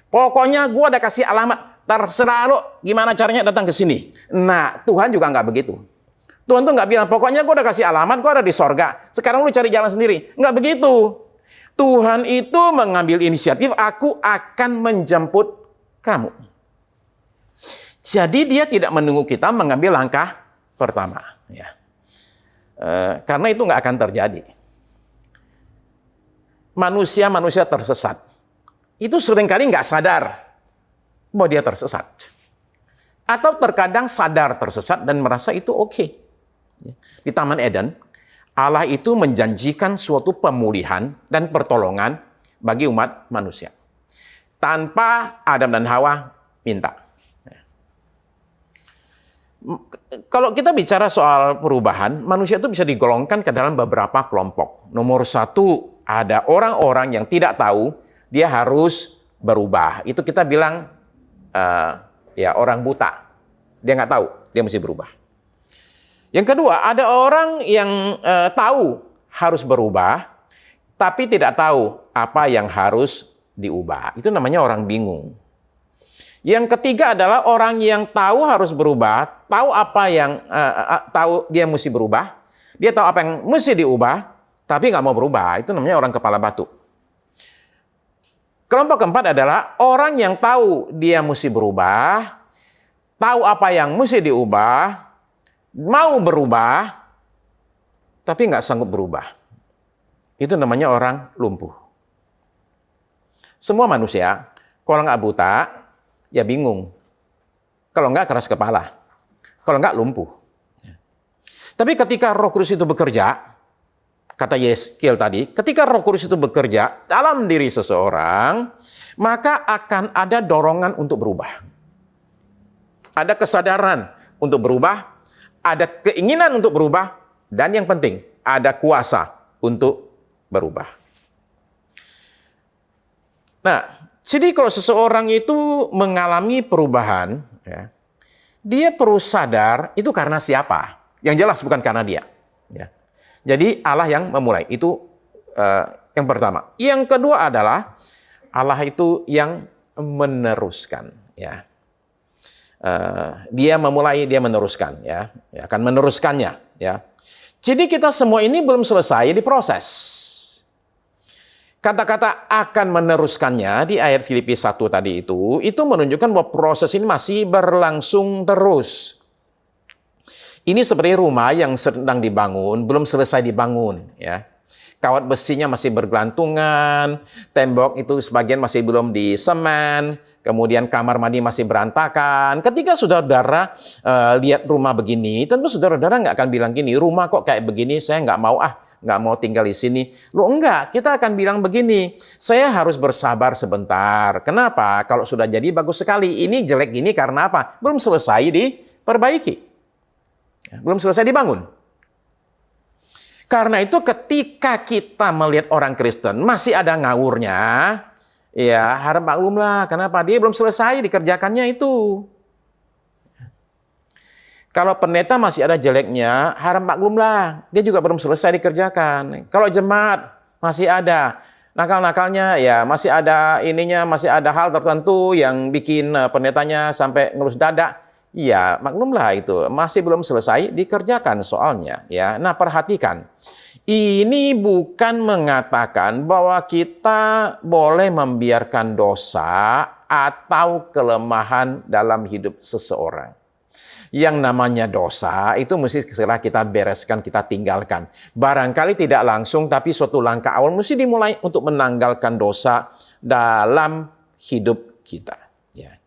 pokoknya gue udah kasih alamat, terserah lo gimana caranya datang ke sini. Nah, Tuhan juga nggak begitu. Tuhan tuh nggak bilang, pokoknya gue udah kasih alamat, gue ada di sorga. Sekarang lu cari jalan sendiri. Nggak begitu. Tuhan itu mengambil inisiatif, aku akan menjemput kamu. Jadi dia tidak menunggu kita mengambil langkah pertama. Ya. Karena itu nggak akan terjadi. Manusia tersesat. Itu seringkali nggak sadar bahwa dia tersesat. Atau terkadang sadar tersesat dan merasa itu oke. Di Taman Eden, Allah itu menjanjikan suatu pemulihan dan pertolongan bagi umat manusia. Tanpa Adam dan Hawa minta. Kalau kita bicara soal perubahan, manusia itu bisa digolongkan ke dalam beberapa kelompok. Nomor satu, ada orang-orang yang tidak tahu dia harus berubah. Itu kita bilang orang buta. Dia nggak tahu dia mesti berubah. Yang kedua, ada orang yang tahu harus berubah, tapi tidak tahu apa yang harus diubah. Itu namanya orang bingung. Yang ketiga adalah orang yang tahu harus berubah, tahu apa yang tahu dia mesti berubah, dia tahu apa yang mesti diubah, tapi nggak mau berubah. Itu namanya orang kepala batu. Kelompok keempat adalah orang yang tahu dia mesti berubah, tahu apa yang mesti diubah, mau berubah, tapi nggak sanggup berubah. Itu namanya orang lumpuh. Semua manusia, kalau nggak buta, ya bingung. Kalau nggak keras kepala. Kalau nggak lumpuh. Tapi ketika Roh Kudus itu bekerja, kata Yeskiel tadi, ketika Roh Kudus itu bekerja dalam diri seseorang, maka akan ada dorongan untuk berubah. Ada kesadaran untuk berubah, ada keinginan untuk berubah, dan yang penting, ada kuasa untuk berubah. Nah, jadi kalau seseorang itu mengalami perubahan, ya, dia perlu sadar itu karena siapa? Yang jelas bukan karena dia. Ya. Jadi Allah yang memulai, itu yang pertama. Yang kedua adalah Allah itu yang meneruskan. Ya. Dia memulai, dia meneruskan. Ya. Akan meneruskannya. Ya. Jadi kita semua ini belum selesai diproses. Kata-kata akan meneruskannya di ayat Filipi 1 tadi itu menunjukkan bahwa proses ini masih berlangsung terus. Ini seperti rumah yang sedang dibangun, belum selesai dibangun. Ya. Kawat besinya masih bergelantungan, tembok itu sebagian masih belum disemen, kemudian kamar mandi masih berantakan. Ketika saudara lihat rumah begini, tentu saudara-saudara nggak akan bilang gini, rumah kok kayak begini, saya nggak mau tinggal di sini. Loh enggak, kita akan bilang begini, saya harus bersabar sebentar. Kenapa? Kalau sudah jadi bagus sekali, ini jelek gini karena apa? Belum selesai diperbaiki. Belum selesai dibangun. Karena itu ketika kita melihat orang Kristen masih ada ngawurnya, ya harap maklumlah. Kenapa? Dia belum selesai dikerjakannya itu. Kalau pendeta masih ada jeleknya, harap maklumlah. Dia juga belum selesai dikerjakan. Kalau jemaat masih ada nakal-nakalnya, ya masih ada ininya, masih ada hal tertentu yang bikin pendetanya sampai ngelus dada. Ya, maklumlah itu masih belum selesai dikerjakan soalnya, ya. Nah, perhatikan. Ini bukan mengatakan bahwa kita boleh membiarkan dosa atau kelemahan dalam hidup seseorang. Yang namanya dosa itu mesti segera kita bereskan, kita tinggalkan. Barangkali tidak langsung, tapi suatu langkah awal mesti dimulai untuk menanggalkan dosa dalam hidup kita. Ya.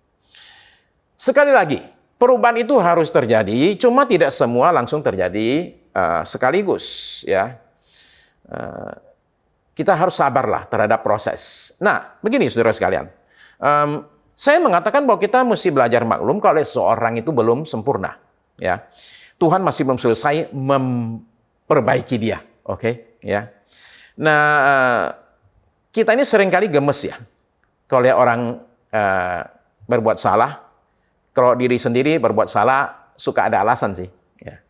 Sekali lagi, perubahan itu harus terjadi, cuma tidak semua langsung terjadi sekaligus. Ya. kita harus sabarlah terhadap proses. Nah, begini saudara sekalian. Saya mengatakan bahwa kita mesti belajar maklum kalau seorang itu belum sempurna. Ya, Tuhan masih belum selesai memperbaiki dia. Oke, ya. Nah, kita ini seringkali gemes ya. Kalau lihat orang berbuat salah, kalau diri sendiri berbuat salah, suka ada alasan sih. Ya.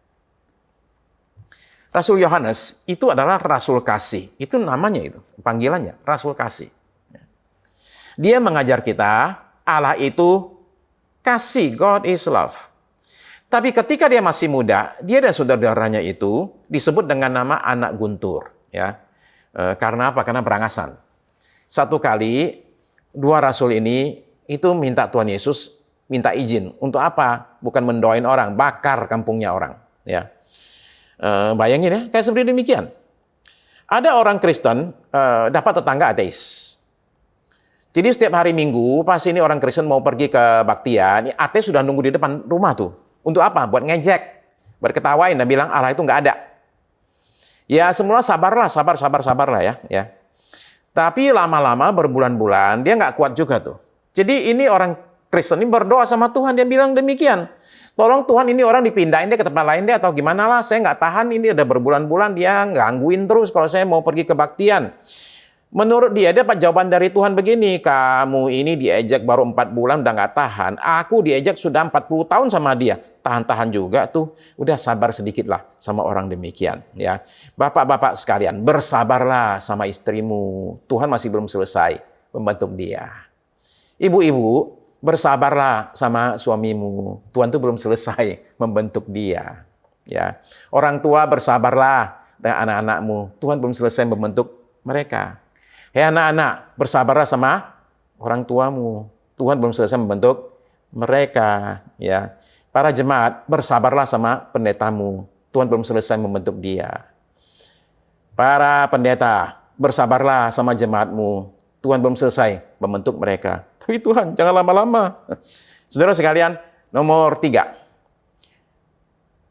Rasul Yohanes itu adalah Rasul Kasih. Itu namanya itu, panggilannya, Rasul Kasih. Dia mengajar kita, Allah itu kasih, God is love. Tapi ketika dia masih muda, dia dan saudara-saudaranya itu disebut dengan nama anak guntur. Ya. Karena apa? Karena berangasan. Satu kali, dua rasul ini itu minta Tuhan Yesus minta izin. Untuk apa? Bukan mendoain orang, bakar kampungnya orang. Ya. Bayangin ya, kayak seperti demikian. Ada orang Kristen dapat tetangga ateis. Jadi setiap hari Minggu, pas ini orang Kristen mau pergi ke baktian, ateis sudah nunggu di depan rumah tuh. Untuk apa? Buat ngejek, buat ketawain dan bilang Allah itu nggak ada. Ya semula sabarlah ya. Tapi lama-lama berbulan-bulan dia nggak kuat juga tuh. Jadi ini orang Kristen ini berdoa sama Tuhan, dia bilang demikian. Tolong Tuhan ini orang dipindahin dia ke tempat lain deh atau gimana lah, saya nggak tahan ini udah berbulan-bulan dia gangguin terus kalau saya mau pergi ke baktian. Menurut dia dapat jawaban dari Tuhan begini, kamu ini diejek baru 4 bulan udah nggak tahan, aku diejek sudah 40 tahun sama dia, tahan-tahan juga tuh, udah sabar sedikit lah sama orang demikian. Ya, bapak-bapak sekalian, bersabarlah sama istrimu, Tuhan masih belum selesai membentuk dia. Ibu-ibu, bersabarlah sama suamimu, Tuhan tuh belum selesai membentuk dia. Ya, orang tua bersabarlah dengan anak-anakmu, Tuhan belum selesai membentuk mereka. Hei anak-anak, bersabarlah sama orang tuamu. Tuhan belum selesai membentuk mereka. Ya, para jemaat, bersabarlah sama pendetamu. Tuhan belum selesai membentuk dia. Para pendeta, bersabarlah sama jemaatmu. Tuhan belum selesai membentuk mereka. Tapi Tuhan, jangan lama-lama. Saudara sekalian, nomor 3.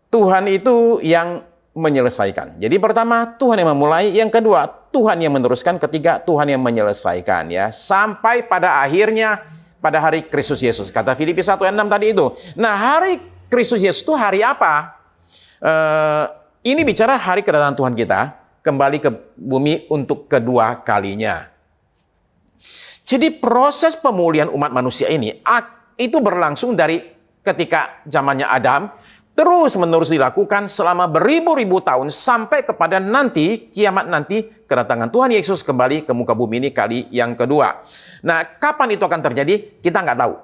Tuhan itu yang menyelesaikan. Jadi pertama, Tuhan yang memulai. Yang kedua, Tuhan yang meneruskan. Ketiga, Tuhan yang menyelesaikan. Ya, sampai pada akhirnya pada hari Kristus Yesus. Kata Filipi 1:6 tadi itu. Nah, hari Kristus Yesus itu hari apa? Ini bicara hari kedatangan Tuhan kita kembali ke bumi untuk kedua kalinya. Jadi proses pemulihan umat manusia ini itu berlangsung dari ketika zamannya Adam, terus menerus dilakukan selama beribu-ribu tahun sampai kepada nanti, kiamat nanti, kedatangan Tuhan Yesus kembali ke muka bumi ini kali yang kedua. Nah, kapan itu akan terjadi? Kita nggak tahu.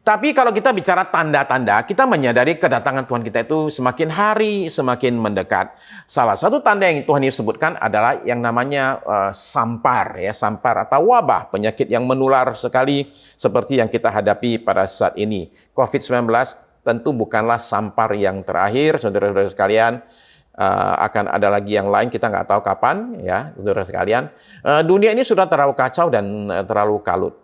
Tapi kalau kita bicara tanda-tanda, kita menyadari kedatangan Tuhan kita itu semakin hari semakin mendekat. Salah satu tanda yang Tuhan Yesus sebutkan adalah yang namanya sampar, ya, sampar atau wabah, penyakit yang menular sekali seperti yang kita hadapi pada saat ini. COVID-19 tentu bukanlah sampar yang terakhir, saudara-saudara sekalian. Akan ada lagi yang lain, kita nggak tahu kapan, ya, saudara sekalian. Dunia ini sudah terlalu kacau dan terlalu kalut.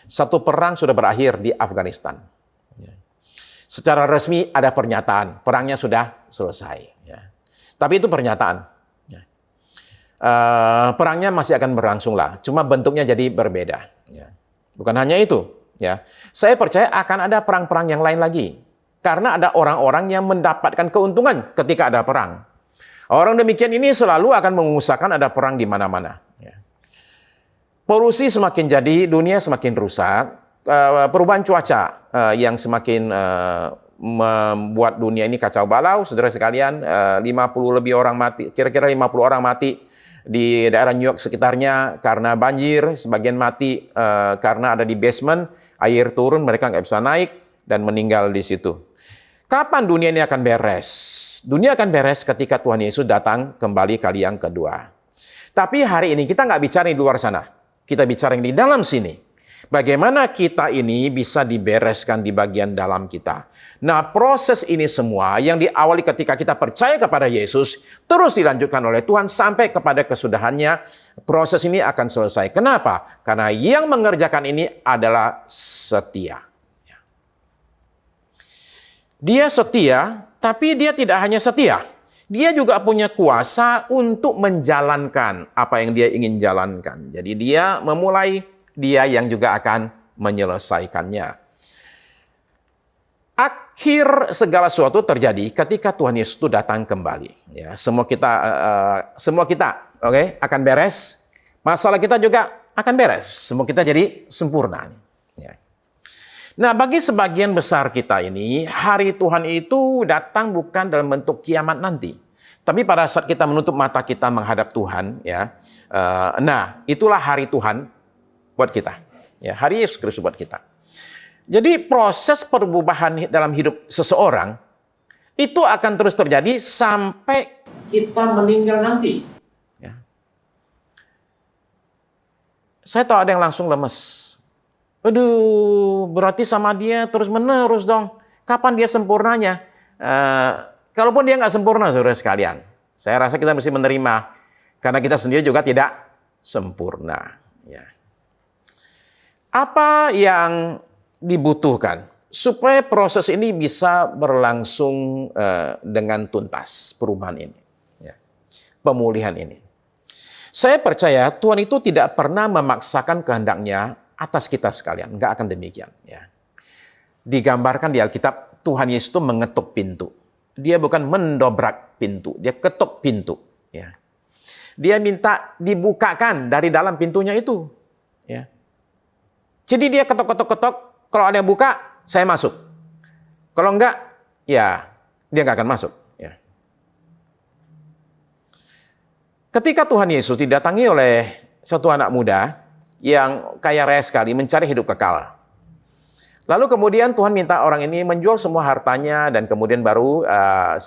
Satu perang sudah berakhir di Afghanistan. Secara resmi ada pernyataan, perangnya sudah selesai. Ya. Tapi itu pernyataan. Ya. Perangnya masih akan berlangsung lah, cuma bentuknya jadi berbeda. Ya. Bukan hanya itu. Ya. Saya percaya akan ada perang-perang yang lain lagi. Karena ada orang-orang yang mendapatkan keuntungan ketika ada perang. Orang demikian ini selalu akan mengusahakan ada perang di mana-mana. Ya. Polusi semakin jadi, dunia semakin rusak, perubahan cuaca yang semakin membuat dunia ini kacau balau, saudara sekalian, 50 lebih orang mati, kira-kira 50 orang mati di daerah New York sekitarnya karena banjir, sebagian mati karena ada di basement, air turun, mereka nggak bisa naik dan meninggal di situ. Kapan dunia ini akan beres? Dunia akan beres ketika Tuhan Yesus datang kembali kali yang kedua. Tapi hari ini kita nggak bicara di luar sana. Kita bicara yang di dalam sini. Bagaimana kita ini bisa dibereskan di bagian dalam kita. Nah, proses ini semua yang diawali ketika kita percaya kepada Yesus, terus dilanjutkan oleh Tuhan sampai kepada kesudahannya, proses ini akan selesai. Kenapa? Karena yang mengerjakan ini adalah setia. Dia setia, tapi dia tidak hanya setia. dia juga punya kuasa untuk menjalankan apa yang dia ingin jalankan. Jadi dia memulai, dia yang juga akan menyelesaikannya. Akhir segala sesuatu terjadi ketika Tuhan Yesus itu datang kembali. Ya, semua kita, akan beres. Masalah kita juga akan beres. Semua kita jadi sempurna. Ya. Nah, bagi sebagian besar kita ini, hari Tuhan itu datang bukan dalam bentuk kiamat nanti, tapi pada saat kita menutup mata kita menghadap Tuhan, ya. Nah, itulah hari Tuhan buat kita. Ya, hari Yesus Kristus buat kita. Jadi proses perubahan dalam hidup seseorang itu akan terus terjadi sampai kita meninggal nanti. Ya. Saya tahu ada yang langsung lemes. Aduh, berarti sama dia terus menerus dong. Kapan dia sempurnanya? Kalaupun dia nggak sempurna, saudara sekalian, saya rasa kita mesti menerima karena kita sendiri juga tidak sempurna. Ya. Apa yang dibutuhkan supaya proses ini bisa berlangsung dengan tuntas, perubahan ini, ya. Pemulihan ini? Saya percaya Tuhan itu tidak pernah memaksakan kehendaknya atas kita sekalian, nggak akan demikian. Ya. Digambarkan di Alkitab, Tuhan Yesus itu mengetuk pintu. Dia bukan mendobrak pintu, dia ketuk pintu. Ya. Dia minta dibukakan dari dalam pintunya itu. Ya. Jadi dia ketok-ketok-ketok, kalau ada yang buka, saya masuk. Kalau enggak, ya dia nggak akan masuk. Ya. Ketika Tuhan Yesus didatangi oleh satu anak muda yang kaya raya sekali, mencari hidup kekal. Lalu kemudian Tuhan minta orang ini menjual semua hartanya dan kemudian baru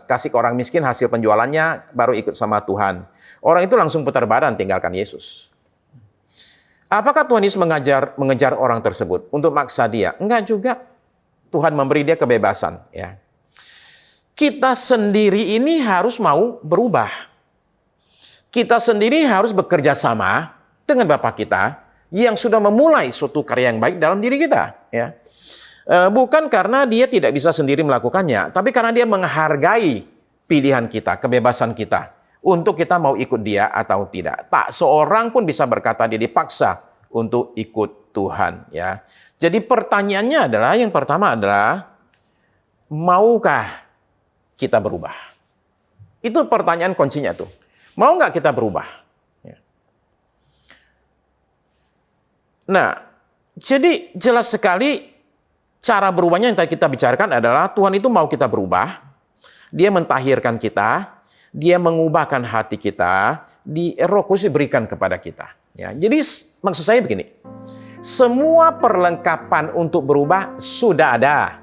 kasih ke orang miskin hasil penjualannya, baru ikut sama Tuhan. Orang itu langsung putar badan tinggalkan Yesus. Apakah Tuhan Yesus mengejar orang tersebut untuk maksa dia? Enggak juga. Tuhan memberi dia kebebasan. Ya. Kita sendiri ini harus mau berubah. Kita sendiri harus bekerja sama dengan Bapa kita yang sudah memulai suatu karya yang baik dalam diri kita. Ya. Bukan karena dia tidak bisa sendiri melakukannya, tapi karena dia menghargai pilihan kita, kebebasan kita. Untuk kita mau ikut dia atau tidak. Tak seorang pun bisa berkata dia dipaksa untuk ikut Tuhan. Ya. Jadi pertanyaannya adalah, yang pertama adalah, maukah kita berubah? Itu pertanyaan kuncinya tuh. Mau nggak kita berubah? Ya. Nah, jadi jelas sekali cara berubahnya yang tadi kita bicarakan adalah Tuhan itu mau kita berubah. Dia mentahirkan kita. Dia mengubahkan hati kita, Roh Kudus diberikan kepada kita. Ya, jadi maksud saya begini, semua perlengkapan untuk berubah sudah ada.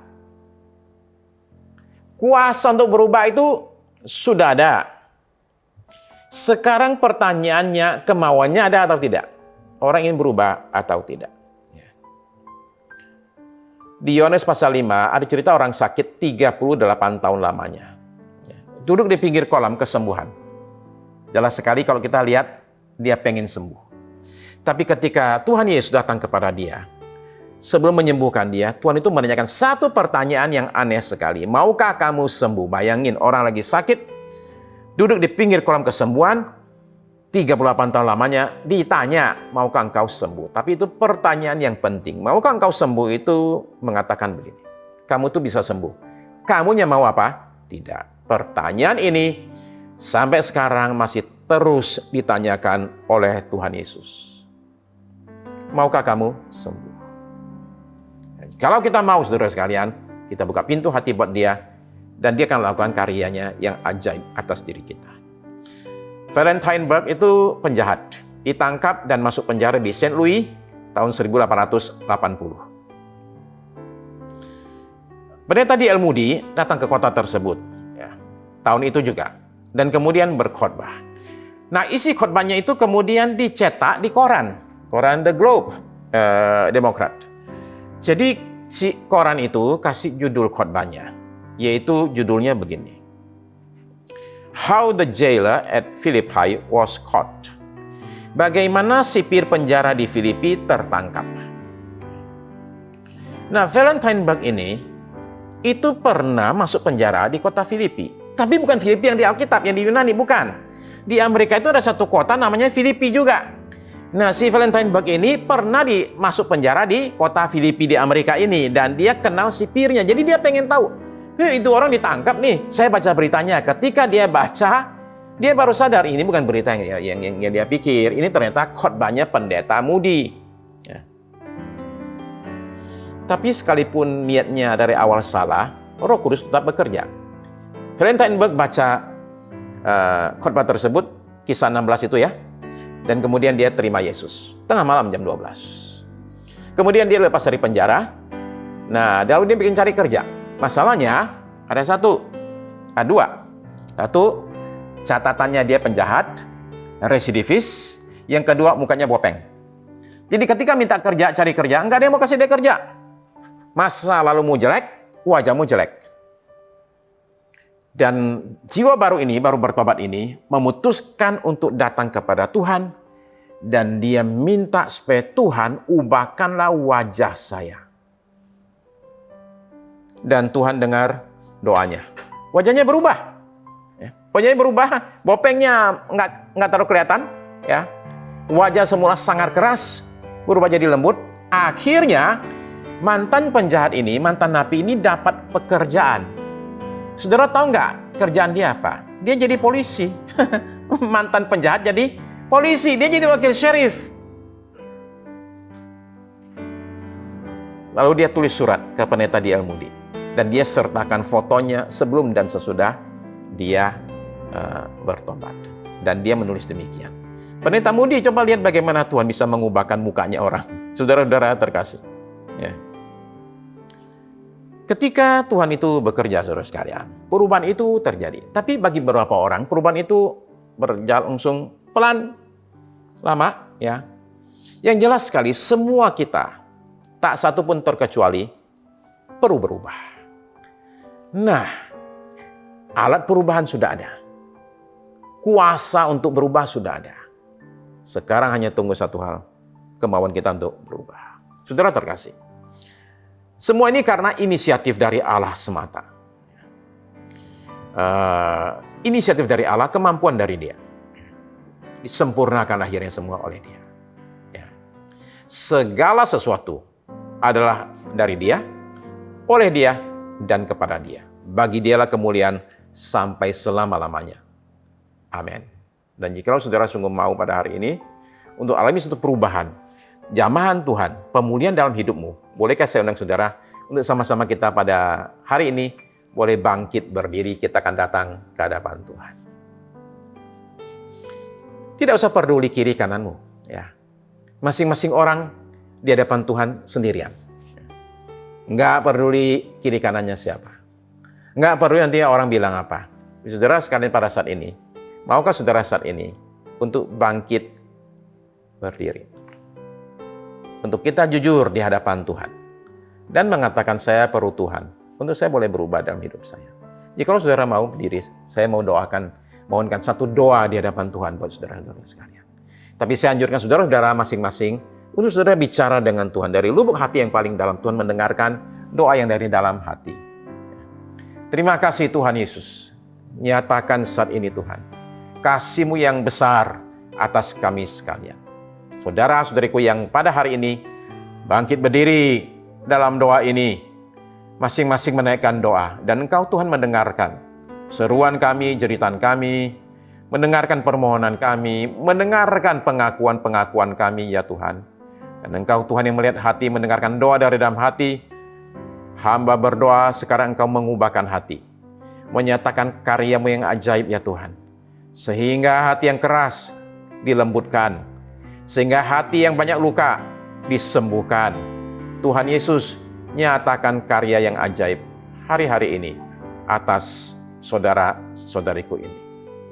Kuasa untuk berubah itu sudah ada. Sekarang pertanyaannya, kemauannya ada atau tidak? Orang ingin berubah atau tidak? Ya. Di Yohanes pasal 5 ada cerita orang sakit 38 tahun lamanya. Duduk di pinggir kolam kesembuhan. Jelas sekali kalau kita lihat, dia pengen sembuh. Tapi ketika Tuhan Yesus datang kepada dia, sebelum menyembuhkan dia, Tuhan itu menanyakan satu pertanyaan yang aneh sekali. Maukah kamu sembuh? Bayangin orang lagi sakit, duduk di pinggir kolam kesembuhan, 38 tahun lamanya, ditanya, maukah engkau sembuh? Tapi itu pertanyaan yang penting. Maukah engkau sembuh itu mengatakan begini, kamu tuh bisa sembuh. Kamunya mau apa? Tidak. Pertanyaan ini sampai sekarang masih terus ditanyakan oleh Tuhan Yesus. Maukah kamu sembuh? Kalau kita mau, saudara sekalian, kita buka pintu hati buat dia, dan dia akan melakukan karyanya yang ajaib atas diri kita. Valentine Burke itu penjahat, ditangkap dan masuk penjara di St. Louis tahun 1880. Pendeta D.L. Moody datang ke kota tersebut. Tahun itu juga. Dan kemudian berkhotbah. Nah, isi khotbahnya itu kemudian dicetak di koran The Globe, Demokrat. Jadi si koran itu kasih judul khotbahnya, yaitu judulnya begini. How the Jailer at Philippi was caught. Bagaimana sipir penjara di Filipi tertangkap. Nah, Valentine Burke ini itu pernah masuk penjara di kota Filipi. Tapi bukan Filipi yang di Alkitab, yang di Yunani, bukan. Di Amerika itu ada satu kota namanya Filipi juga. Nah, si Valentine ini pernah masuk penjara di kota Filipi di Amerika ini. Dan dia kenal sipirnya. Jadi dia pengen tahu, itu orang ditangkap nih. Saya baca beritanya. Ketika dia baca, dia baru sadar ini bukan berita yang dia pikir. Ini ternyata khotbahnya pendeta Moody. Ya. Tapi sekalipun niatnya dari awal salah, Roh Kudus tetap bekerja. Valentine baca khotbah tersebut, kisah 16 itu ya. Dan kemudian dia terima Yesus. Tengah malam jam 12. Kemudian dia lepas dari penjara. Nah, lalu dia bikin cari kerja. Masalahnya ada dua. Satu, catatannya dia penjahat, residivis. Yang kedua, mukanya bopeng. Jadi ketika minta kerja, cari kerja, enggak ada yang mau kasih dia kerja. Masa lalumu jelek, wajahmu jelek. Dan jiwa baru bertobat ini, memutuskan untuk datang kepada Tuhan. Dan dia minta supaya Tuhan ubahkanlah wajah saya. Dan Tuhan dengar doanya. Wajahnya berubah. Wajahnya berubah, bopengnya nggak terlalu kelihatan. Ya. Wajah semula sangat keras, berubah jadi lembut. Akhirnya, mantan penjahat ini, mantan napi ini dapat pekerjaan. Saudara tahu nggak kerjaan dia apa? Dia jadi polisi. Mantan penjahat jadi polisi. Dia jadi wakil sheriff. Lalu dia tulis surat ke pendeta D.L. Moody. Dan dia sertakan fotonya sebelum dan sesudah dia bertobat. Dan dia menulis demikian. Pendeta Moody, coba lihat bagaimana Tuhan bisa mengubahkan mukanya orang. Saudara-saudara terkasih. Ya. Ketika Tuhan itu bekerja, saudara sekalian, perubahan itu terjadi. Tapi bagi beberapa orang, perubahan itu berlangsung pelan, lama, ya. Yang jelas sekali, semua kita, tak satu pun terkecuali, perlu berubah. Nah, alat perubahan sudah ada. Kuasa untuk berubah sudah ada. Sekarang hanya tunggu satu hal, kemauan kita untuk berubah. Saudara terkasih. Semua ini karena inisiatif dari Allah semata. Inisiatif dari Allah, kemampuan dari Dia. Disempurnakan akhirnya semua oleh Dia. Ya. Segala sesuatu adalah dari Dia, oleh Dia, dan kepada Dia. Bagi Dialah kemuliaan sampai selama-lamanya. Amin. Dan jika saudara sungguh mau pada hari ini, untuk alami suatu perubahan, jamahan Tuhan, pemulihan dalam hidupmu. Bolehkah saya undang saudara untuk sama-sama kita pada hari ini boleh bangkit berdiri, kita akan datang ke hadapan Tuhan. Tidak usah peduli kiri kananmu, ya. Masing-masing orang di hadapan Tuhan sendirian. Enggak peduli kiri kanannya siapa. Enggak peduli nanti orang bilang apa. Saudara sekalian pada saat ini, maukah saudara saat ini untuk bangkit berdiri? Untuk kita jujur di hadapan Tuhan. Dan mengatakan saya perlu Tuhan. Untuk saya boleh berubah dalam hidup saya. Jika saudara mau berdiri, saya mau mohonkan satu doa di hadapan Tuhan buat saudara-saudara sekalian. Tapi saya anjurkan saudara-saudara masing-masing untuk saudara bicara dengan Tuhan. Dari lubuk hati yang paling dalam, Tuhan mendengarkan doa yang dari dalam hati. Terima kasih Tuhan Yesus. Nyatakan saat ini Tuhan. Kasih-Mu yang besar atas kami sekalian. Saudara-saudariku yang pada hari ini bangkit berdiri dalam doa ini, masing-masing menaikkan doa, dan Engkau Tuhan mendengarkan seruan kami, jeritan kami, mendengarkan permohonan kami, mendengarkan pengakuan-pengakuan kami ya Tuhan. Dan Engkau Tuhan yang melihat hati, mendengarkan doa dari dalam hati. Hamba berdoa sekarang Engkau mengubahkan hati, menyatakan karya-Mu yang ajaib ya Tuhan, sehingga hati yang keras dilembutkan, sehingga hati yang banyak luka disembuhkan. Tuhan Yesus, nyatakan karya yang ajaib hari-hari ini atas saudara-saudariku ini.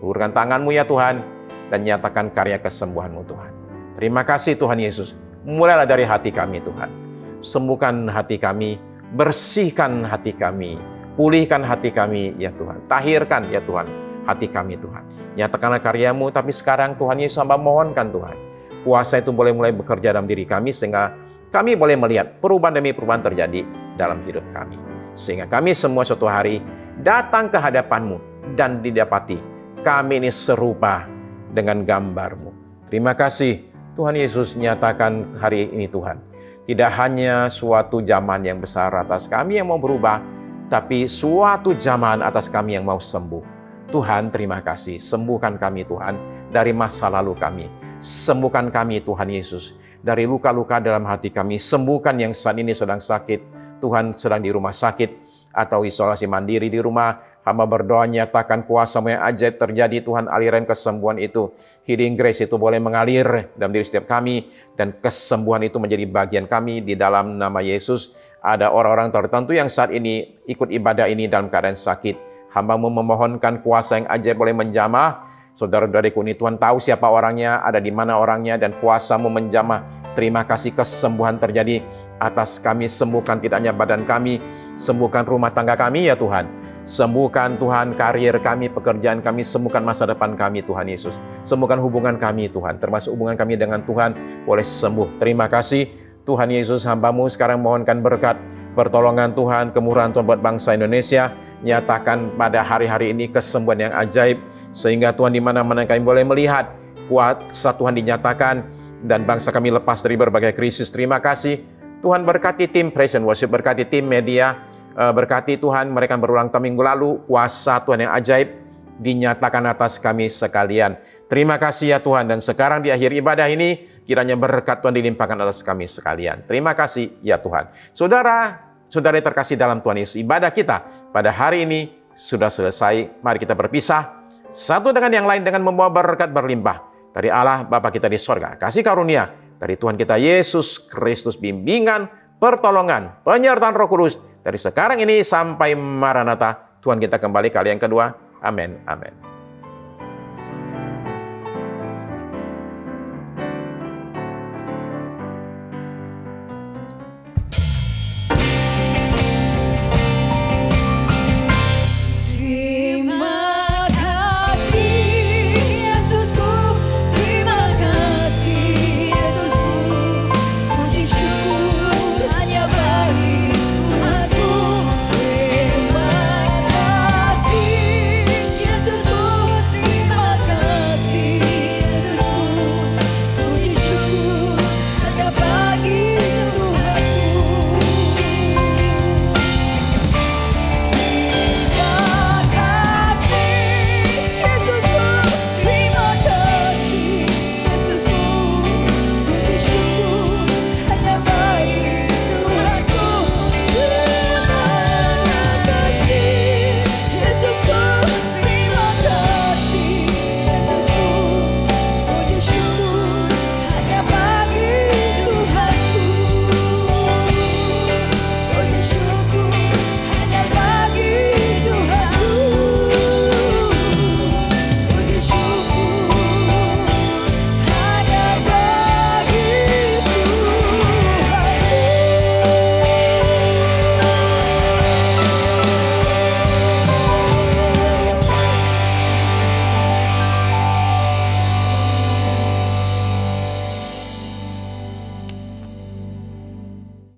Ulurkan tangan-Mu ya Tuhan, dan nyatakan karya kesembuhan-Mu Tuhan. Terima kasih Tuhan Yesus. Mulailah dari hati kami Tuhan. Sembuhkan hati kami, bersihkan hati kami, pulihkan hati kami ya Tuhan. Tahirkan ya Tuhan hati kami Tuhan. Nyatakanlah karya-Mu, tapi sekarang Tuhan Yesus hamba mohonkan Tuhan. Kuasa itu boleh mulai bekerja dalam diri kami, sehingga kami boleh melihat perubahan demi perubahan terjadi dalam hidup kami. Sehingga kami semua suatu hari datang ke hadapan-Mu dan didapati. Kami ini serupa dengan gambar-Mu. Terima kasih Tuhan Yesus, nyatakan hari ini Tuhan. Tidak hanya suatu zaman yang besar atas kami yang mau berubah, tapi suatu zaman atas kami yang mau sembuh. Tuhan, terima kasih. Sembuhkan kami Tuhan dari masa lalu kami. Sembuhkan kami Tuhan Yesus dari luka-luka dalam hati kami. Sembuhkan yang saat ini sedang sakit. Tuhan sedang di rumah sakit atau isolasi mandiri di rumah. Hamba berdoa, nyatakan kuasa-Mu yang ajaib terjadi Tuhan, aliran kesembuhan itu. Healing grace itu boleh mengalir dalam diri setiap kami, dan kesembuhan itu menjadi bagian kami di dalam nama Yesus. Ada orang-orang tertentu yang saat ini ikut ibadah ini dalam keadaan sakit. Hamba-Mu memohonkan kuasa yang ajaib boleh menjamah. Saudara-saudariku ini Tuhan tahu siapa orangnya, ada di mana orangnya, dan kuasa-Mu menjamah. Terima kasih kesembuhan terjadi atas kami. Sembuhkan tidak hanya badan kami, sembuhkan rumah tangga kami ya Tuhan. Sembuhkan Tuhan karir kami, pekerjaan kami, sembuhkan masa depan kami Tuhan Yesus. Sembuhkan hubungan kami Tuhan, termasuk hubungan kami dengan Tuhan boleh sembuh. Terima kasih Tuhan Yesus, hamba-Mu sekarang mohonkan berkat, pertolongan Tuhan, kemurahan Tuhan buat bangsa Indonesia. Nyatakan pada hari-hari ini kesembuhan yang ajaib, sehingga Tuhan di mana-mana kami boleh melihat kuasa Tuhan dinyatakan, dan bangsa kami lepas dari berbagai krisis. Terima kasih Tuhan, berkati tim Praise and Worship, berkati tim media, berkati Tuhan mereka berulang tahun minggu lalu, kuasa Tuhan yang ajaib dinyatakan atas kami sekalian. Terima kasih ya Tuhan, dan sekarang di akhir ibadah ini kiranya berkat Tuhan dilimpahkan atas kami sekalian. Terima kasih ya Tuhan. Saudara terkasih dalam Tuhan Yesus, ibadah kita pada hari ini sudah selesai. Mari kita berpisah satu dengan yang lain dengan membawa berkat berlimpah dari Allah Bapa kita di sorga, kasih karunia dari Tuhan kita Yesus Kristus, bimbingan, pertolongan, penyertaan Roh Kudus dari sekarang ini sampai Maranatha. Tuhan kita kembali kali yang kedua. Amin. Amin.